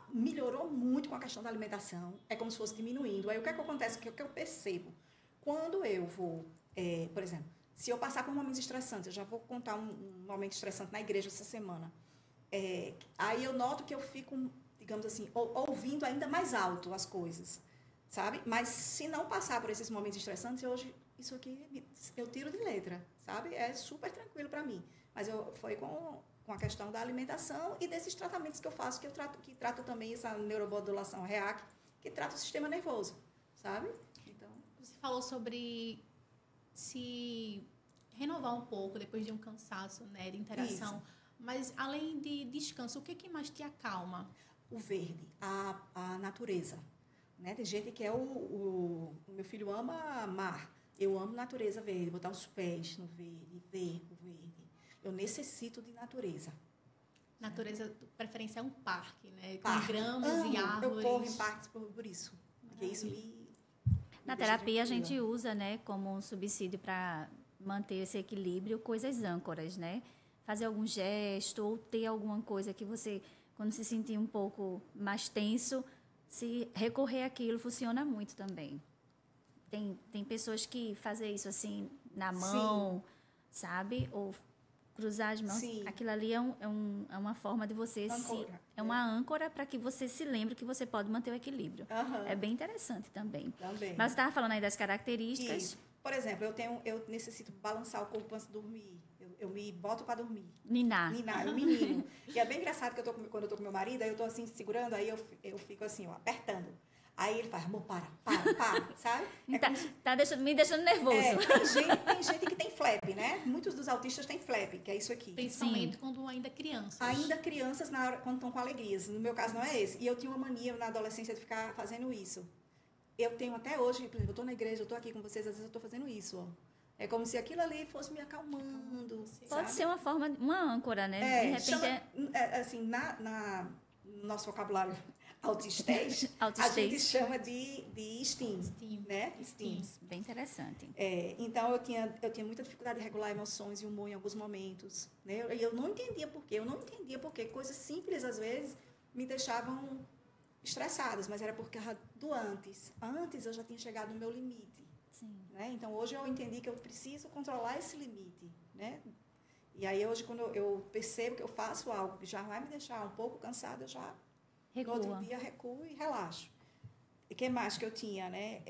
melhorou muito com a questão da alimentação. É como se fosse diminuindo. Aí o que é que acontece? O que eu percebo? Quando eu vou, por exemplo, se eu passar por momentos estressantes, eu já vou contar um momento estressante na igreja essa semana. Aí eu noto que eu fico, digamos assim, ouvindo ainda mais alto as coisas, sabe? Mas se não passar por esses momentos estressantes, hoje isso aqui eu tiro de letra, sabe? É super tranquilo para mim. Mas foi com a questão da alimentação e desses tratamentos que eu faço, que trato também essa neuromodulação REAC, que trata o sistema nervoso, sabe? Então, você falou sobre se renovar um pouco depois de um cansaço, né, de interação. Isso. Mas, além de descanso, o que mais te acalma? O verde, a natureza. Né? Tem gente que o meu filho ama mar. Eu amo natureza verde, botar os pés no verde, ver o verde. Eu necessito de natureza. Natureza, de preferência, é um parque, né? Parque. Com gramas e árvores. Eu corro em parques por isso. Porque isso me Na terapia, a gente usa, né, como um subsídio para manter esse equilíbrio, coisas âncoras, né? Fazer algum gesto ou ter alguma coisa que você, quando se sentir um pouco mais tenso, se recorrer àquilo, funciona muito também. Tem pessoas que fazem isso assim, na mão, sim, sabe? Ou cruzar as mãos. Sim. Aquilo ali é uma forma de você uma âncora para que você se lembre que você pode manter o equilíbrio. Uhum. É bem interessante também. Também. Mas você estava falando aí das características. Isso. Por exemplo, eu necessito balançar o corpo antes de dormir. Eu me boto para dormir. Ninar, eu menino. E é bem engraçado que quando eu tô com meu marido, aí eu tô assim, segurando, aí eu fico assim, ó, apertando. Aí ele faz, amor, para, sabe? Me deixando nervoso. Tem gente que tem flap, né? Muitos dos autistas têm flap, que é isso aqui. Principalmente quando ainda crianças. Ainda crianças, quando estão com alegrias. No meu caso, não é esse. E eu tinha uma mania na adolescência de ficar fazendo isso. eu tenho até hoje, por exemplo, eu estou na igreja, eu estou aqui com vocês, às vezes eu estou fazendo isso, ó. É como se aquilo ali fosse me acalmando, Pode sabe? ser uma forma, uma âncora, né? De repente chama, assim, no nosso vocabulário autistês, a gente chama de STEAM, né? STEAMs. Bem interessante. Então, eu tinha muita dificuldade de regular emoções e humor em alguns momentos, né? E eu não entendia por quê. Eu não entendia por quê. Coisas simples, às vezes, me deixavam estressadas, mas era porque do antes. Antes, eu já tinha chegado no meu limite. Sim. Né? Então, hoje eu entendi que eu preciso controlar esse limite, né? E aí, hoje, quando eu percebo que eu faço algo que já vai me deixar um pouco cansada, eu já, no outro dia, recuo e relaxo. E o que mais que eu tinha, né?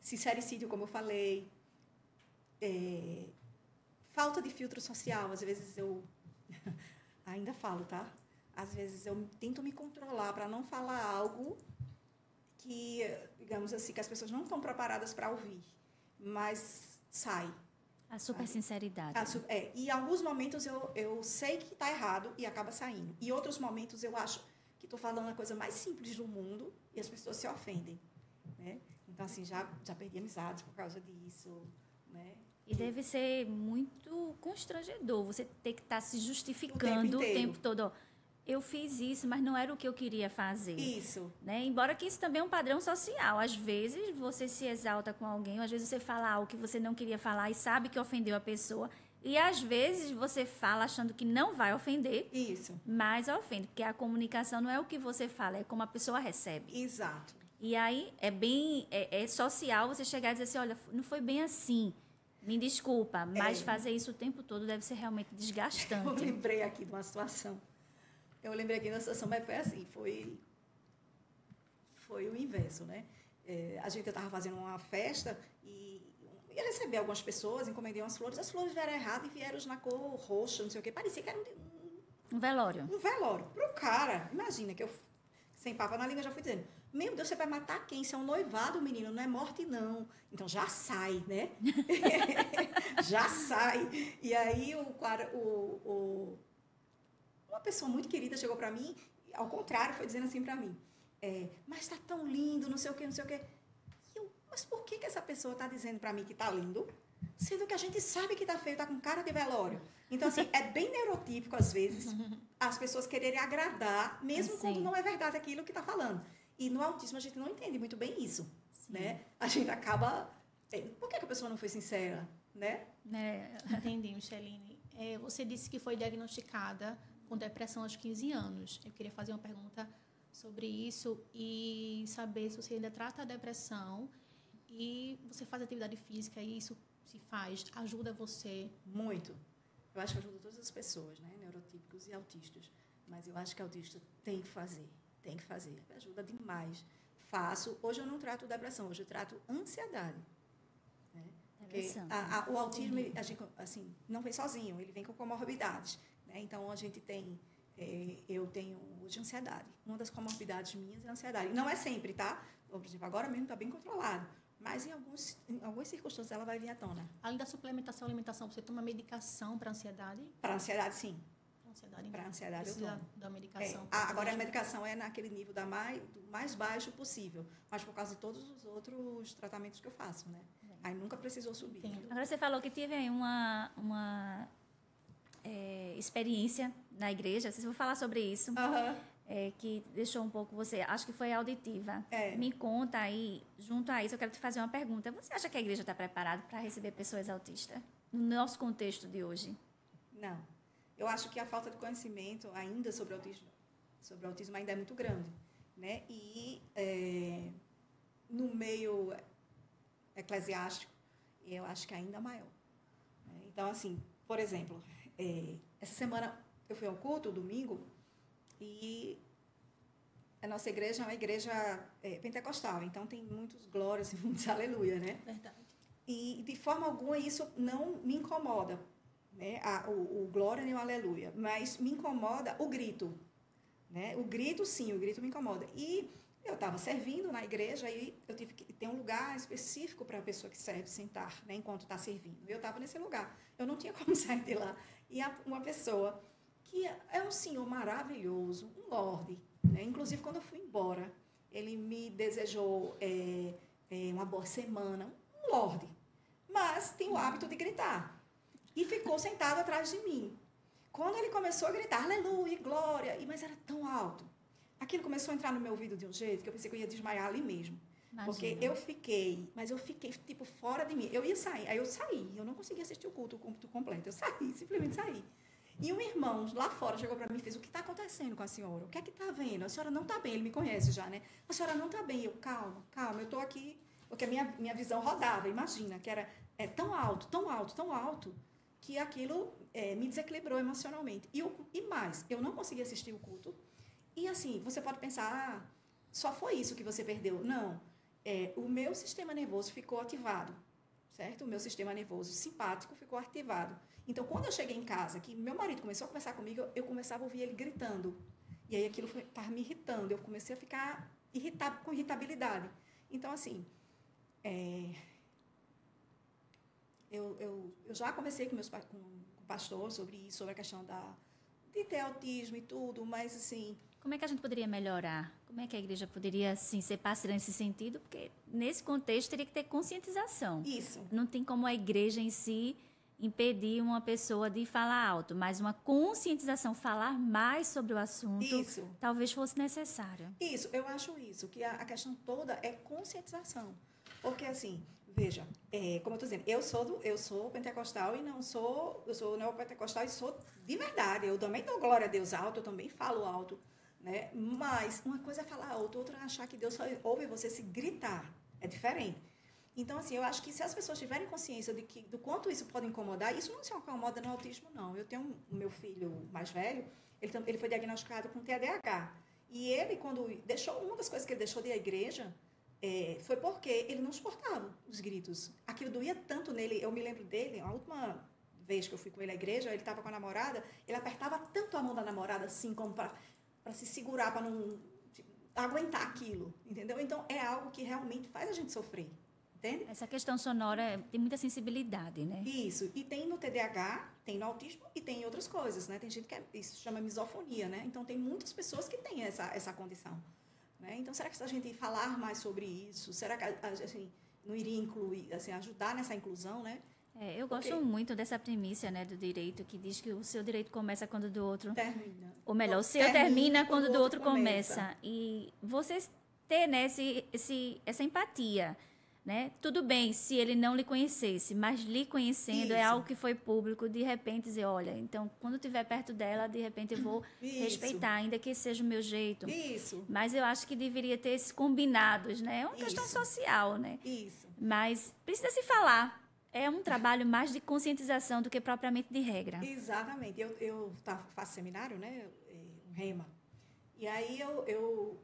Sincericídio, como eu falei. Falta de filtro social. Às vezes, eu... ainda falo, tá? Às vezes, eu tento me controlar para não falar algo que, digamos assim, que as pessoas não estão preparadas para ouvir. Mas sai. A super sinceridade. E em alguns momentos eu sei que está errado e acaba saindo. E outros momentos eu acho que estou falando a coisa mais simples do mundo e as pessoas se ofendem. Né? Então, assim, já perdi amizades por causa disso. Né? E deve ser muito constrangedor você ter que estar se justificando o tempo todo. Eu fiz isso, mas não era o que eu queria fazer. Isso. Né? Embora que isso também é um padrão social. Às vezes, você se exalta com alguém, ou às vezes você fala algo que você não queria falar e sabe que ofendeu a pessoa. E, às vezes, você fala achando que não vai ofender. Isso. Mas ofende, porque a comunicação não é o que você fala, é como a pessoa recebe. Exato. E aí, é social você chegar e dizer assim, olha, não foi bem assim. Me desculpa, mas fazer isso o tempo todo deve ser realmente desgastante. Eu lembrei aqui de uma situação. Mas foi assim, foi o inverso, né? A gente estava fazendo uma festa e ia receber algumas pessoas, encomendei umas flores, as flores vieram erradas e vieram na cor roxa, não sei o quê. Parecia que era um velório. Um velório. Pro cara, imagina que eu, sem papo na língua, já fui dizendo, meu Deus, você vai matar quem? Isso é um noivado, menino, não é morte, não. Então, já sai, né? Já sai. E aí, uma pessoa muito querida chegou para mim, ao contrário, foi dizendo assim para mim, mas está tão lindo, não sei o quê, não sei o quê. E eu, mas por que essa pessoa está dizendo para mim que está lindo, sendo que a gente sabe que está feio, está com cara de velório? Então, assim, é bem neurotípico, às vezes, as pessoas quererem agradar, mesmo quando não é verdade aquilo que está falando. E no autismo, a gente não entende muito bem isso, né? A gente acaba... Por que a pessoa não foi sincera, né? Entendi, Micheline. Você disse que foi diagnosticada com depressão aos 15 anos. Eu queria fazer uma pergunta sobre isso e saber se você ainda trata a depressão e você faz atividade física e isso se faz, ajuda você? Muito. Eu acho que ajuda todas as pessoas, né? Neurotípicos e autistas. Mas eu acho que autista tem que fazer. Ajuda demais. Faço. Hoje eu não trato depressão, hoje eu trato ansiedade. Né? Porque o autismo, a gente, assim, não vem sozinho, ele vem com comorbidades. Então, a gente tem... eu tenho hoje ansiedade. Uma das comorbidades minhas é a ansiedade. Não é sempre, tá? Por exemplo, agora mesmo está bem controlado. Mas, em algumas circunstâncias, ela vai vir à tona. Além da suplementação e alimentação, você toma medicação para ansiedade? Para ansiedade, sim. Para ansiedade, eu tomo. Da medicação. Agora, a medicação é naquele nível do mais baixo possível. Mas por causa de todos os outros tratamentos que eu faço, né? Aí nunca precisou subir. Entendo. Agora, você falou que teve aí uma experiência na igreja, vocês vão falar sobre isso, que deixou um pouco você, acho que foi auditiva. Me conta aí, junto a isso, eu quero te fazer uma pergunta. Você acha que a igreja está preparada para receber pessoas autistas? No nosso contexto de hoje? Não. Eu acho que a falta de conhecimento ainda sobre o autismo ainda é muito grande. Né? E no meio eclesiástico, eu acho que é ainda maior. Né? Então, assim, por exemplo... essa semana eu fui ao culto, domingo, e a nossa igreja é uma igreja pentecostal, então tem muitos glórias e muitos aleluia, né? Verdade. E de forma alguma isso não me incomoda, né? O glória nem o aleluia, mas me incomoda o grito, né? O grito, sim, o grito me incomoda. E eu estava servindo na igreja e eu tive que ter um lugar específico para a pessoa que serve sentar, né, enquanto está servindo. Eu estava nesse lugar. Eu não tinha como sair de lá. E uma pessoa que é um senhor maravilhoso, um lorde, né? Inclusive, quando eu fui embora, ele me desejou uma boa semana, um lorde. Mas tem o hábito de gritar. E ficou sentado atrás de mim. Quando ele começou a gritar, aleluia, glória, mas era tão alto. Aquilo começou a entrar no meu ouvido de um jeito que eu pensei que eu ia desmaiar ali mesmo. Imagina. Porque eu fiquei tipo, fora de mim. Eu ia sair, aí eu saí. Eu não conseguia assistir o culto completo. Eu saí, simplesmente saí. E um irmão lá fora chegou para mim e fez, o que está acontecendo com a senhora? O que é que está vendo? A senhora não está bem. Ele me conhece já, né? A senhora não está bem. Eu, calma, eu estou aqui. Porque a minha visão rodava, imagina, que era tão alto, que aquilo me desequilibrou emocionalmente. E mais, eu não conseguia assistir o culto. E assim, você pode pensar, só foi isso que você perdeu. Não. O meu sistema nervoso ficou ativado, certo? O meu sistema nervoso simpático ficou ativado. Então, quando eu cheguei em casa, que meu marido começou a conversar comigo, eu começava a ouvir ele gritando. E aí aquilo estava me irritando. Eu comecei a ficar com irritabilidade. Então, assim, eu já conversei com o pastor sobre isso, sobre a questão de ter autismo e tudo, mas, assim... Como é que a gente poderia melhorar? Como é que a igreja poderia, assim, ser parceira nesse sentido? Porque, nesse contexto, teria que ter conscientização. Isso. Não tem como a igreja em si impedir uma pessoa de falar alto, mas uma conscientização, falar mais sobre o assunto, isso. Talvez fosse necessário. Isso, eu acho isso, que a questão toda é conscientização. Porque, assim, veja, como eu estou dizendo, eu sou pentecostal e eu sou neopentecostal e sou de verdade. Eu também dou glória a Deus alto, eu também falo alto, né? Mas uma coisa é falar alto, outra é achar que Deus só ouve você se gritar. É diferente. Então, assim, eu acho que se as pessoas tiverem consciência do quanto isso pode incomodar, isso não se incomoda no autismo, não. Eu tenho o meu filho mais velho, ele foi diagnosticado com TDAH. E ele, uma das coisas que ele deixou de ir à igreja, foi porque ele não suportava os gritos. Aquilo doía tanto nele. Eu me lembro dele, a última vez que eu fui com ele à igreja, ele estava com a namorada, ele apertava tanto a mão da namorada, assim, como para se segurar, para não aguentar aquilo, entendeu? Então, é algo que realmente faz a gente sofrer, entende? Essa questão sonora tem muita sensibilidade, né? Isso. E tem no TDAH, tem no autismo e tem em outras coisas, né? Tem gente que isso chama misofonia, né? Então, tem muitas pessoas que têm essa condição. Né? Então, será que se a gente falar mais sobre isso, será que assim, não iria incluir, assim, ajudar nessa inclusão, né? Eu gosto muito dessa premissa, né, do direito, que diz que o seu direito começa quando o do outro termina. Ou melhor, o seu termina quando o do outro começa. E vocês ter, né, essa empatia, né? Tudo bem se ele não lhe conhecesse, mas lhe conhecendo é algo que foi público, de repente dizer, olha, então quando estiver perto dela, de repente eu vou respeitar, ainda que seja o meu jeito. Isso. Mas eu acho que deveria ter esses combinados, né? É uma questão social, né? Isso. Mas precisa se falar. É um trabalho mais de conscientização do que propriamente de regra. Exatamente. Eu faço seminário, né? Rema. E aí eu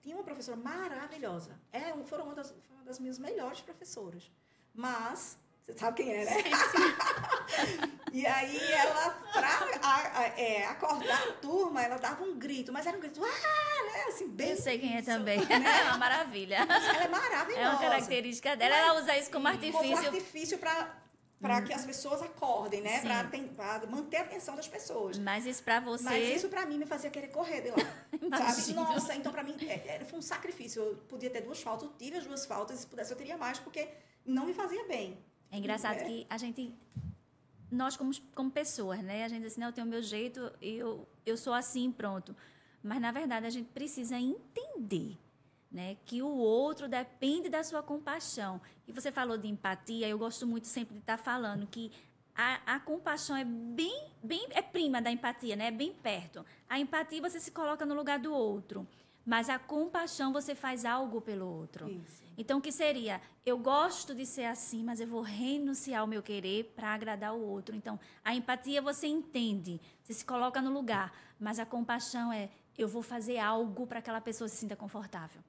tinha uma professora maravilhosa. Foram uma das minhas melhores professoras. Mas, você sabe quem é, né? Sim, sim. E aí ela, para acordar a turma, ela dava um grito, mas era um grito, né? Assim, bem... Eu sei quem é isso, também. Né? É uma maravilha. Ela é maravilhosa. É uma característica dela. Ela usa isso como artifício. Como artifício para que as pessoas acordem, né? Para manter a atenção das pessoas. Mas isso para você... Mas isso para mim me fazia querer correr de lá. Sabe? Nossa, então para mim foi um sacrifício. Eu podia ter 2 faltas, eu tive as 2 faltas, se pudesse eu teria mais, porque não me fazia bem. É engraçado que a gente... Nós como pessoas, né? A gente diz assim, eu tenho o meu jeito, eu sou assim, pronto. Mas, na verdade, a gente precisa entender, né, que o outro depende da sua compaixão. E você falou de empatia, eu gosto muito sempre de estar falando que a compaixão é é prima da empatia, né? É bem perto. A empatia você se coloca no lugar do outro, mas a compaixão você faz algo pelo outro. Isso. Então, o que seria? Eu gosto de ser assim, mas eu vou renunciar ao meu querer para agradar o outro. Então, a empatia você entende, você se coloca no lugar, mas a compaixão eu vou fazer algo para aquela pessoa se sinta confortável.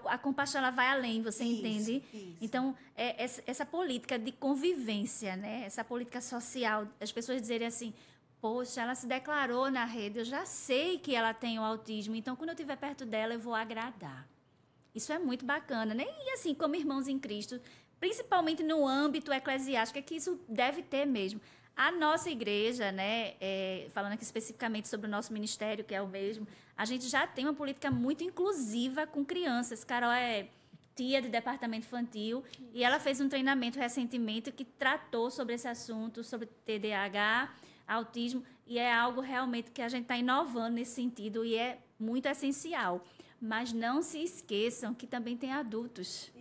A compaixão ela vai além, você entende? Isso. Então, essa política de convivência, né? Essa política social, as pessoas dizerem assim, poxa, ela se declarou na rede, eu já sei que ela tem o autismo, então quando eu estiver perto dela eu vou agradar. Isso é muito bacana, né? E assim, como irmãos em Cristo, principalmente no âmbito eclesiástico, é que isso deve ter mesmo. A nossa igreja, né, falando aqui especificamente sobre o nosso ministério, que é o mesmo, a gente já tem uma política muito inclusiva com crianças. Carol é tia de departamento infantil e ela fez um treinamento recentemente que tratou sobre esse assunto, sobre TDAH, autismo, e é algo realmente que a gente está inovando nesse sentido e é muito essencial. Mas não se esqueçam que também tem adultos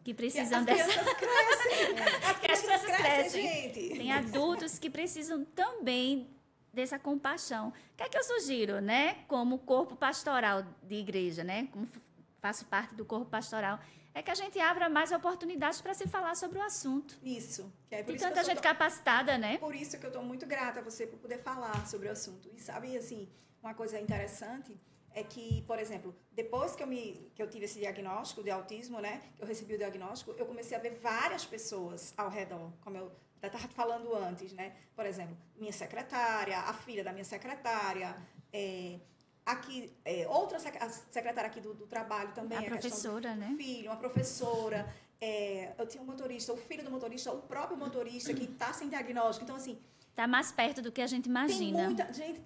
que precisam dessa... As crianças crescem. As crianças crescem, gente. Tem adultos que precisam também dessa compaixão. O que é que eu sugiro, né? Como corpo pastoral de igreja, né? Como faço parte do corpo pastoral, é que a gente abra mais oportunidades para se falar sobre o assunto. Isso. Que é por Tem isso tanta gente capacitada, né? Por isso que eu estou muito grata a você por poder falar sobre o assunto. E sabe, assim, uma coisa interessante é que, por exemplo, depois que eu tive esse diagnóstico de autismo, né, que eu recebi o diagnóstico, eu comecei a ver várias pessoas ao redor, como eu até estava falando antes, né? Por exemplo, minha secretária, a filha da minha secretária, outra secretária aqui do trabalho também. A professora, né? Filho, uma professora. Eu tinha um motorista, o filho do motorista, o próprio motorista que está sem diagnóstico. Então, assim... Está mais perto do que a gente imagina. Tem muita gente,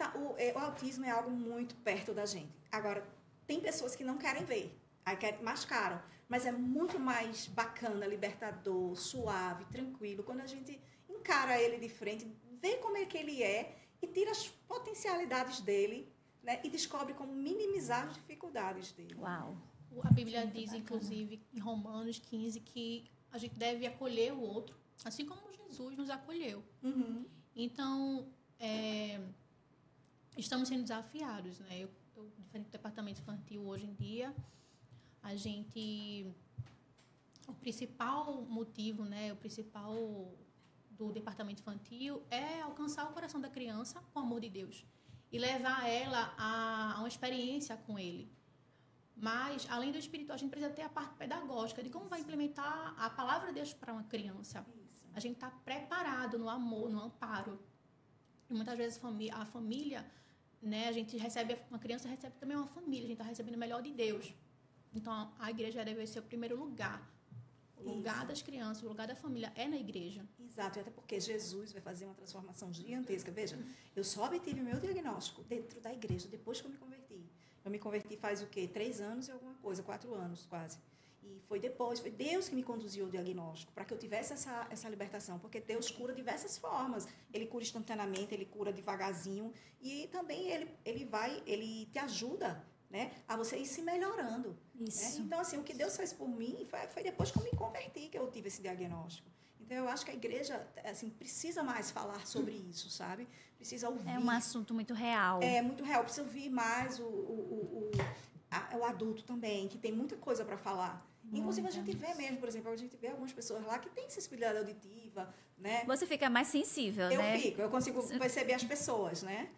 o autismo é algo muito perto da gente. Agora, tem pessoas que não querem ver, aí querem mais caro, mas é muito mais bacana, libertador, suave, tranquilo, quando a gente encara ele de frente, vê como é que ele é e tira as potencialidades dele, né, e descobre como minimizar as dificuldades dele. Uau! A Bíblia diz, inclusive, em Romanos 15, que a gente deve acolher o outro, assim como Jesus nos acolheu. Uhum. Então, estamos sendo desafiados, né? Eu diferente do departamento infantil hoje em dia, o principal motivo, né? O principal do departamento infantil é alcançar o coração da criança com o amor de Deus e levar ela a uma experiência com ele. Mas, além do espiritual, a gente precisa ter a parte pedagógica de como vai implementar a palavra de Deus para uma criança. A gente está preparado no amor, no amparo. E muitas vezes a família, né, a gente recebe, uma criança recebe também uma família, a gente está recebendo o melhor de Deus. Então, a igreja deve ser o primeiro lugar. O lugar das crianças, o lugar da família é na igreja. Exato, até porque Jesus vai fazer uma transformação gigantesca. Veja, eu só obtive o meu diagnóstico dentro da igreja, depois que eu me converti. Eu me converti faz o quê? 3 anos e alguma coisa, 4 anos quase. E foi Deus que me conduziu ao diagnóstico, para que eu tivesse essa libertação, porque Deus cura de diversas formas. Ele cura instantaneamente, ele cura devagarzinho, e também ele te ajuda, né, a você ir se melhorando. Isso. Né? Então, assim, o que Deus fez por mim foi depois que eu me converti que eu tive esse diagnóstico. Então, eu acho que a igreja, assim, precisa mais falar sobre isso, sabe? Precisa ouvir. É um assunto muito real. É muito real. Precisa ouvir mais o adulto também, que tem muita coisa para falar. Inclusive, a gente vê mesmo, por exemplo, a gente vê algumas pessoas lá que têm sensibilidade auditiva, né? Você fica mais sensível, né? Eu consigo perceber as pessoas, né?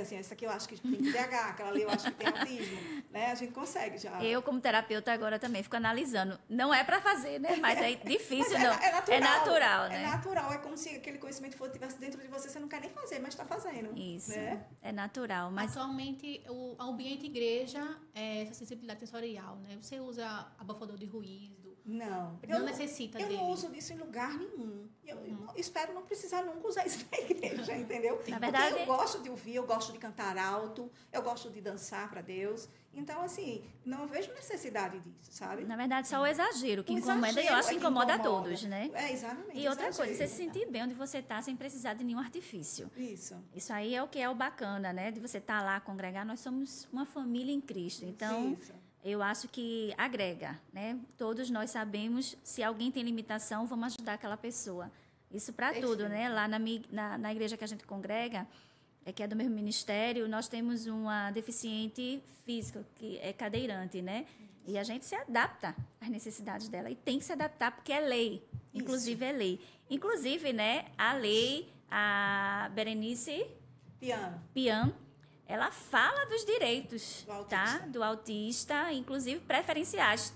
Assim, essa aqui eu acho que tem TDAH, aquela ali eu acho que tem autismo, né? A gente consegue já. Eu, como terapeuta, agora também fico analisando. Não é para fazer, né? Mas é difícil, não. É natural, né? É natural, é como se aquele conhecimento estivesse dentro de você não quer nem fazer, mas está fazendo. Isso, né? É natural. Mas... Atualmente, o ambiente igreja é essa sensibilidade sensorial, né? Você usa abafador de ruído. Não necessita dele. Eu não uso isso em lugar nenhum. Eu espero não precisar nunca usar isso na igreja, entendeu? Na verdade, porque eu gosto de ouvir, eu gosto de cantar alto, eu gosto de dançar para Deus. Então, assim, não vejo necessidade disso, sabe? Na verdade, só o exagero que incomoda, e eu acho que incomoda a todos, né? Exatamente. E outra coisa, você se sentir bem onde você está sem precisar de nenhum artifício. Isso aí é o que é o bacana, né? De você estar lá, congregar. Nós somos uma família em Cristo. Então, eu acho que agrega, né? Todos nós sabemos, se alguém tem limitação, vamos ajudar aquela pessoa. Isso para tudo, né? Lá na igreja que a gente congrega, que é do mesmo ministério, nós temos uma deficiente física, que é cadeirante, né? E a gente se adapta às necessidades dela. E tem que se adaptar, porque é lei. Inclusive, é lei. Inclusive, né, a lei, a Berenice Pian, ela fala dos direitos do autista, inclusive preferenciais.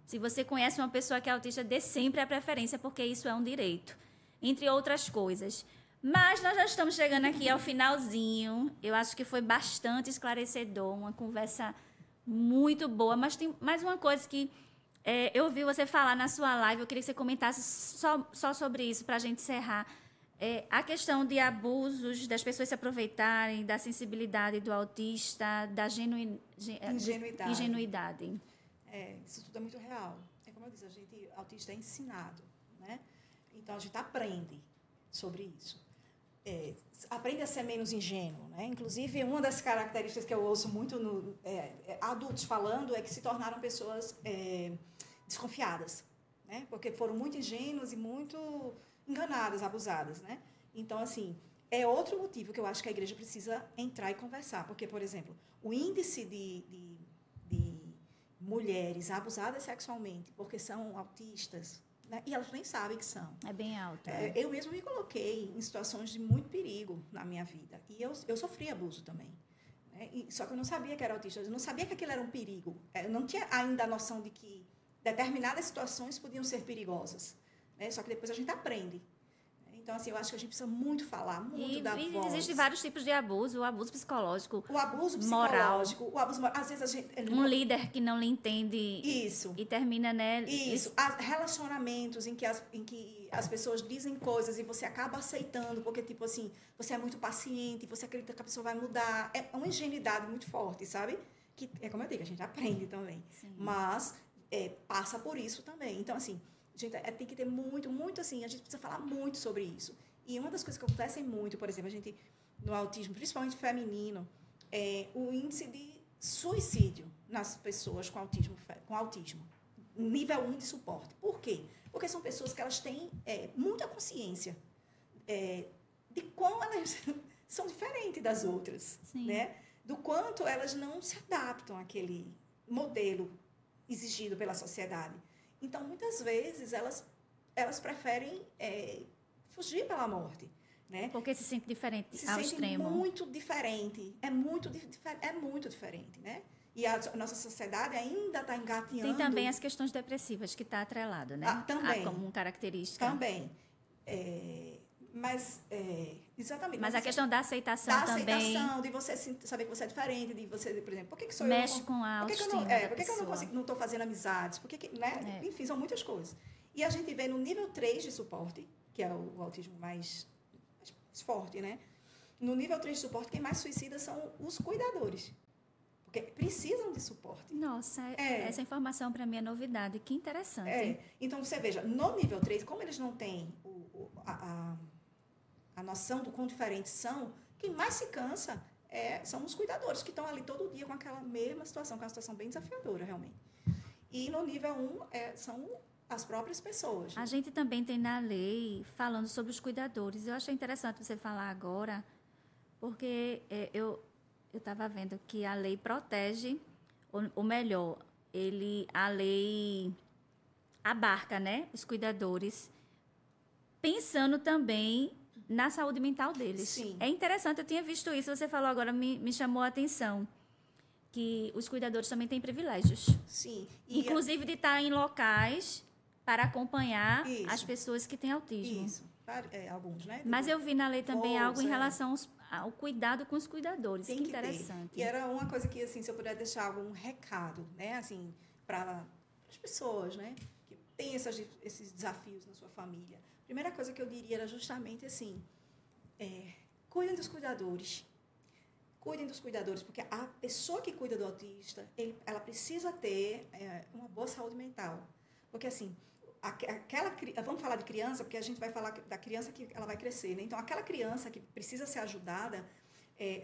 Se você conhece uma pessoa que é autista, dê sempre a preferência, porque isso é um direito, entre outras coisas. Mas nós já estamos chegando aqui ao finalzinho. Eu acho que foi bastante esclarecedor, uma conversa muito boa. Mas tem mais uma coisa que eu ouvi você falar na sua live, eu queria que você comentasse só sobre isso, para a gente encerrar. A questão de abusos, das pessoas se aproveitarem da sensibilidade do autista, da ingenuidade. Isso tudo é muito real. É como eu disse, autista é ensinado, né? Então, a gente aprende sobre isso. Aprende a ser menos ingênuo, né? Inclusive, uma das características que eu ouço muito adultos falando é que se tornaram pessoas desconfiadas, né? Porque foram muito ingênuos e muito enganadas, abusadas, né? Então, assim, é outro motivo que eu acho que a igreja precisa entrar e conversar. Porque, por exemplo, o índice de mulheres abusadas sexualmente porque são autistas, né? E elas nem sabem que são. É bem alto. Eu mesma me coloquei em situações de muito perigo na minha vida. E eu sofri abuso também. Né? Só que eu não sabia que era autista. Eu não sabia que aquilo era um perigo. Eu não tinha ainda a noção de que determinadas situações podiam ser perigosas. Né? Só que depois a gente aprende. Então, assim, eu acho que a gente precisa muito falar, muito da voz. Existem vários tipos de abuso. O abuso psicológico, o abuso psicológico, moral. O abuso moral. Às vezes a gente... Um líder que não lhe entende. Isso. E termina, né? Isso. Relacionamentos em que as pessoas dizem coisas e você acaba aceitando, porque, tipo assim, você é muito paciente, você acredita que a pessoa vai mudar. É uma ingenuidade muito forte, sabe? Que, como eu digo, a gente aprende também. Sim. Mas passa por isso também. Então, assim... Gente, tem que ter muito, assim, a gente precisa falar muito sobre isso. E uma das coisas que acontecem muito, por exemplo, no autismo, principalmente feminino, é o índice de suicídio nas pessoas com autismo. Nível 1 de suporte. Por quê? Porque são pessoas que elas têm muita consciência de como elas são diferentes das outras. Sim. Né? Do quanto elas não se adaptam àquele modelo exigido pela sociedade. Então, muitas vezes, elas preferem fugir pela morte. Né? Porque se sente diferente ao extremo. Se sente muito diferente. É muito diferente. Né? E a nossa sociedade ainda está engatinhando. Tem também as questões depressivas, que está atrelado, né? Também. Como característica. Também. Exatamente. Mas a questão da aceitação também. Da aceitação, de você saber que você é diferente, de você, por exemplo, por que sou mexe com a autoestima. Por que eu não estou fazendo amizades? Né? Enfim, são muitas coisas. E a gente vê no nível 3 de suporte, que é o autismo mais forte, né? No nível 3 de suporte, quem mais suicida são os cuidadores. Porque precisam de suporte. Nossa, essa informação para mim é novidade. Que interessante. Então, você veja, no nível 3, como eles não têm a noção do quão diferentes são, quem mais se cansa são os cuidadores, que estão ali todo dia com aquela mesma situação, que é uma situação bem desafiadora, realmente. E no nível 1, são as próprias pessoas. A gente também tem na lei falando sobre os cuidadores. Eu achei interessante você falar agora, porque eu estava vendo que a lei protege, ou melhor, a lei abarca, né, os cuidadores, pensando também na saúde mental deles. Sim. É interessante, eu tinha visto isso, você falou agora, me chamou a atenção, que os cuidadores também têm privilégios. Sim. Inclusive de estar em locais para acompanhar as pessoas que têm autismo. Isso. Alguns, né? Mas eu vi na lei também algo em relação ao cuidado com os cuidadores. Tem que ter. interessante. E era uma coisa que, assim, se eu puder deixar algum recado, né, assim, para as pessoas, né, que têm esses desafios na sua família. A primeira coisa que eu diria era justamente assim, cuidem dos cuidadores. Cuidem dos cuidadores, porque a pessoa que cuida do autista, ela precisa ter uma boa saúde mental. Porque, assim, vamos falar de criança, porque a gente vai falar da criança que ela vai crescer, né? Então, aquela criança que precisa ser ajudada,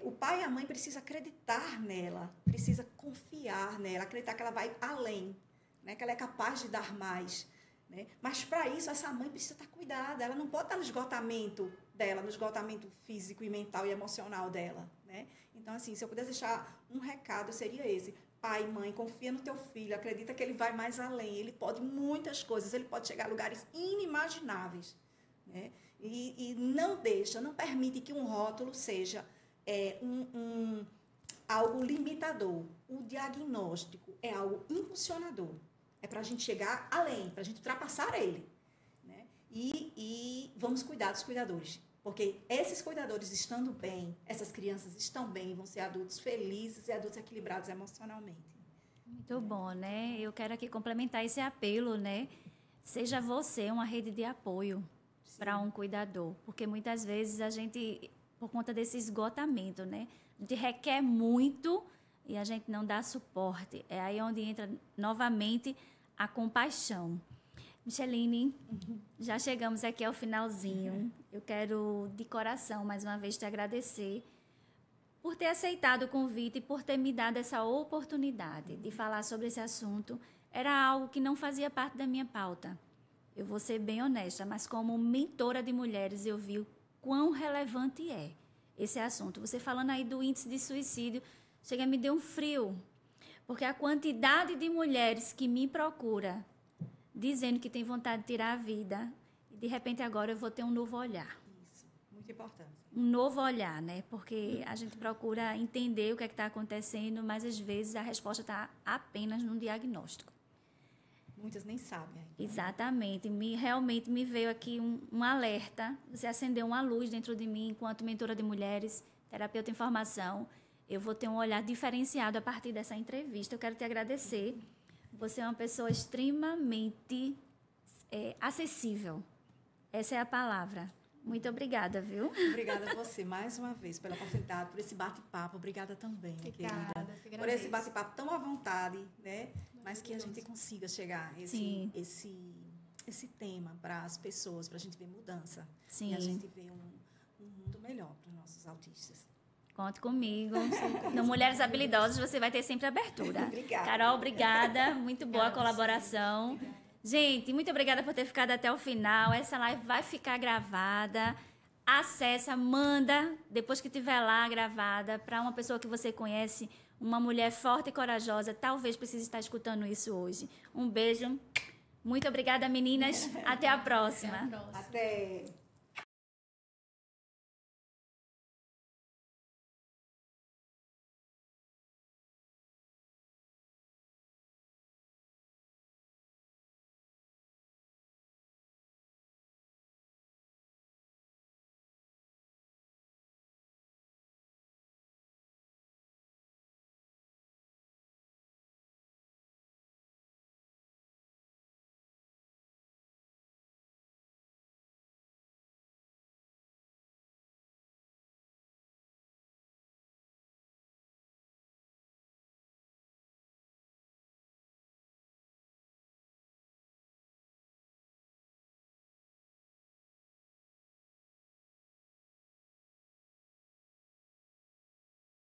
o pai e a mãe precisam acreditar nela, precisa confiar nela, acreditar que ela vai além, né? Que ela é capaz de dar mais. Né? Mas, para isso, essa mãe precisa estar cuidada. Ela não pode estar no esgotamento dela, no esgotamento físico e mental e emocional dela. Né? Então, assim, se eu pudesse deixar um recado, seria esse. Pai, mãe, confia no teu filho, acredita que ele vai mais além. Ele pode muitas coisas, ele pode chegar a lugares inimagináveis. Né? E não permite que um rótulo seja algo limitador. O diagnóstico é algo impulsionador. É para a gente chegar além, para a gente ultrapassar ele. Né? E vamos cuidar dos cuidadores. Porque esses cuidadores estando bem, essas crianças estão bem, vão ser adultos felizes e adultos equilibrados emocionalmente. Muito bom, né? Eu quero aqui complementar esse apelo, né? Seja você uma rede de apoio. para um cuidador. Porque muitas vezes a gente, por conta desse esgotamento, né? A gente requer muito e a gente não dá suporte. É aí onde entra novamente a compaixão. Micheline, já chegamos aqui ao finalzinho. Eu quero, de coração, mais uma vez, te agradecer por ter aceitado o convite e por ter me dado essa oportunidade de falar sobre esse assunto. Era algo que não fazia parte da minha pauta. Eu vou ser bem honesta, mas como mentora de mulheres, eu vi o quão relevante é esse assunto. Você falando aí do índice de suicídio, chega a me dar um frio, porque a quantidade de mulheres que me procura dizendo que tem vontade de tirar a vida, e de repente agora eu vou ter um novo olhar. Isso, muito importante. Um novo olhar, né? Porque a gente procura entender o que é que está acontecendo, mas às vezes a resposta está apenas num diagnóstico. Muitas nem sabem. Exatamente. Realmente me veio aqui um alerta. Você acendeu uma luz dentro de mim enquanto mentora de mulheres, terapeuta em formação. Eu vou ter um olhar diferenciado a partir dessa entrevista. Eu quero te agradecer. Você é uma pessoa extremamente acessível. Essa é a palavra. Muito obrigada, viu? Obrigada a você, mais uma vez, pela oportunidade, por esse bate-papo. Obrigada também, minha querida. Por esse bate-papo tão à vontade, né? Mas que a gente consiga chegar a esse tema para as pessoas, para a gente ver mudança. Sim. E a gente ver um mundo melhor para os nossos autistas. Conte comigo. No Mulheres Habilidosas você vai ter sempre abertura. Obrigada. Carol, obrigada. Muito boa a colaboração. Gente, muito obrigada por ter ficado até o final. Essa live vai ficar gravada. Acessa, manda, depois que estiver lá gravada, para uma pessoa que você conhece, uma mulher forte e corajosa, talvez precise estar escutando isso hoje. Um beijo. Muito obrigada, meninas. Até a próxima. Até.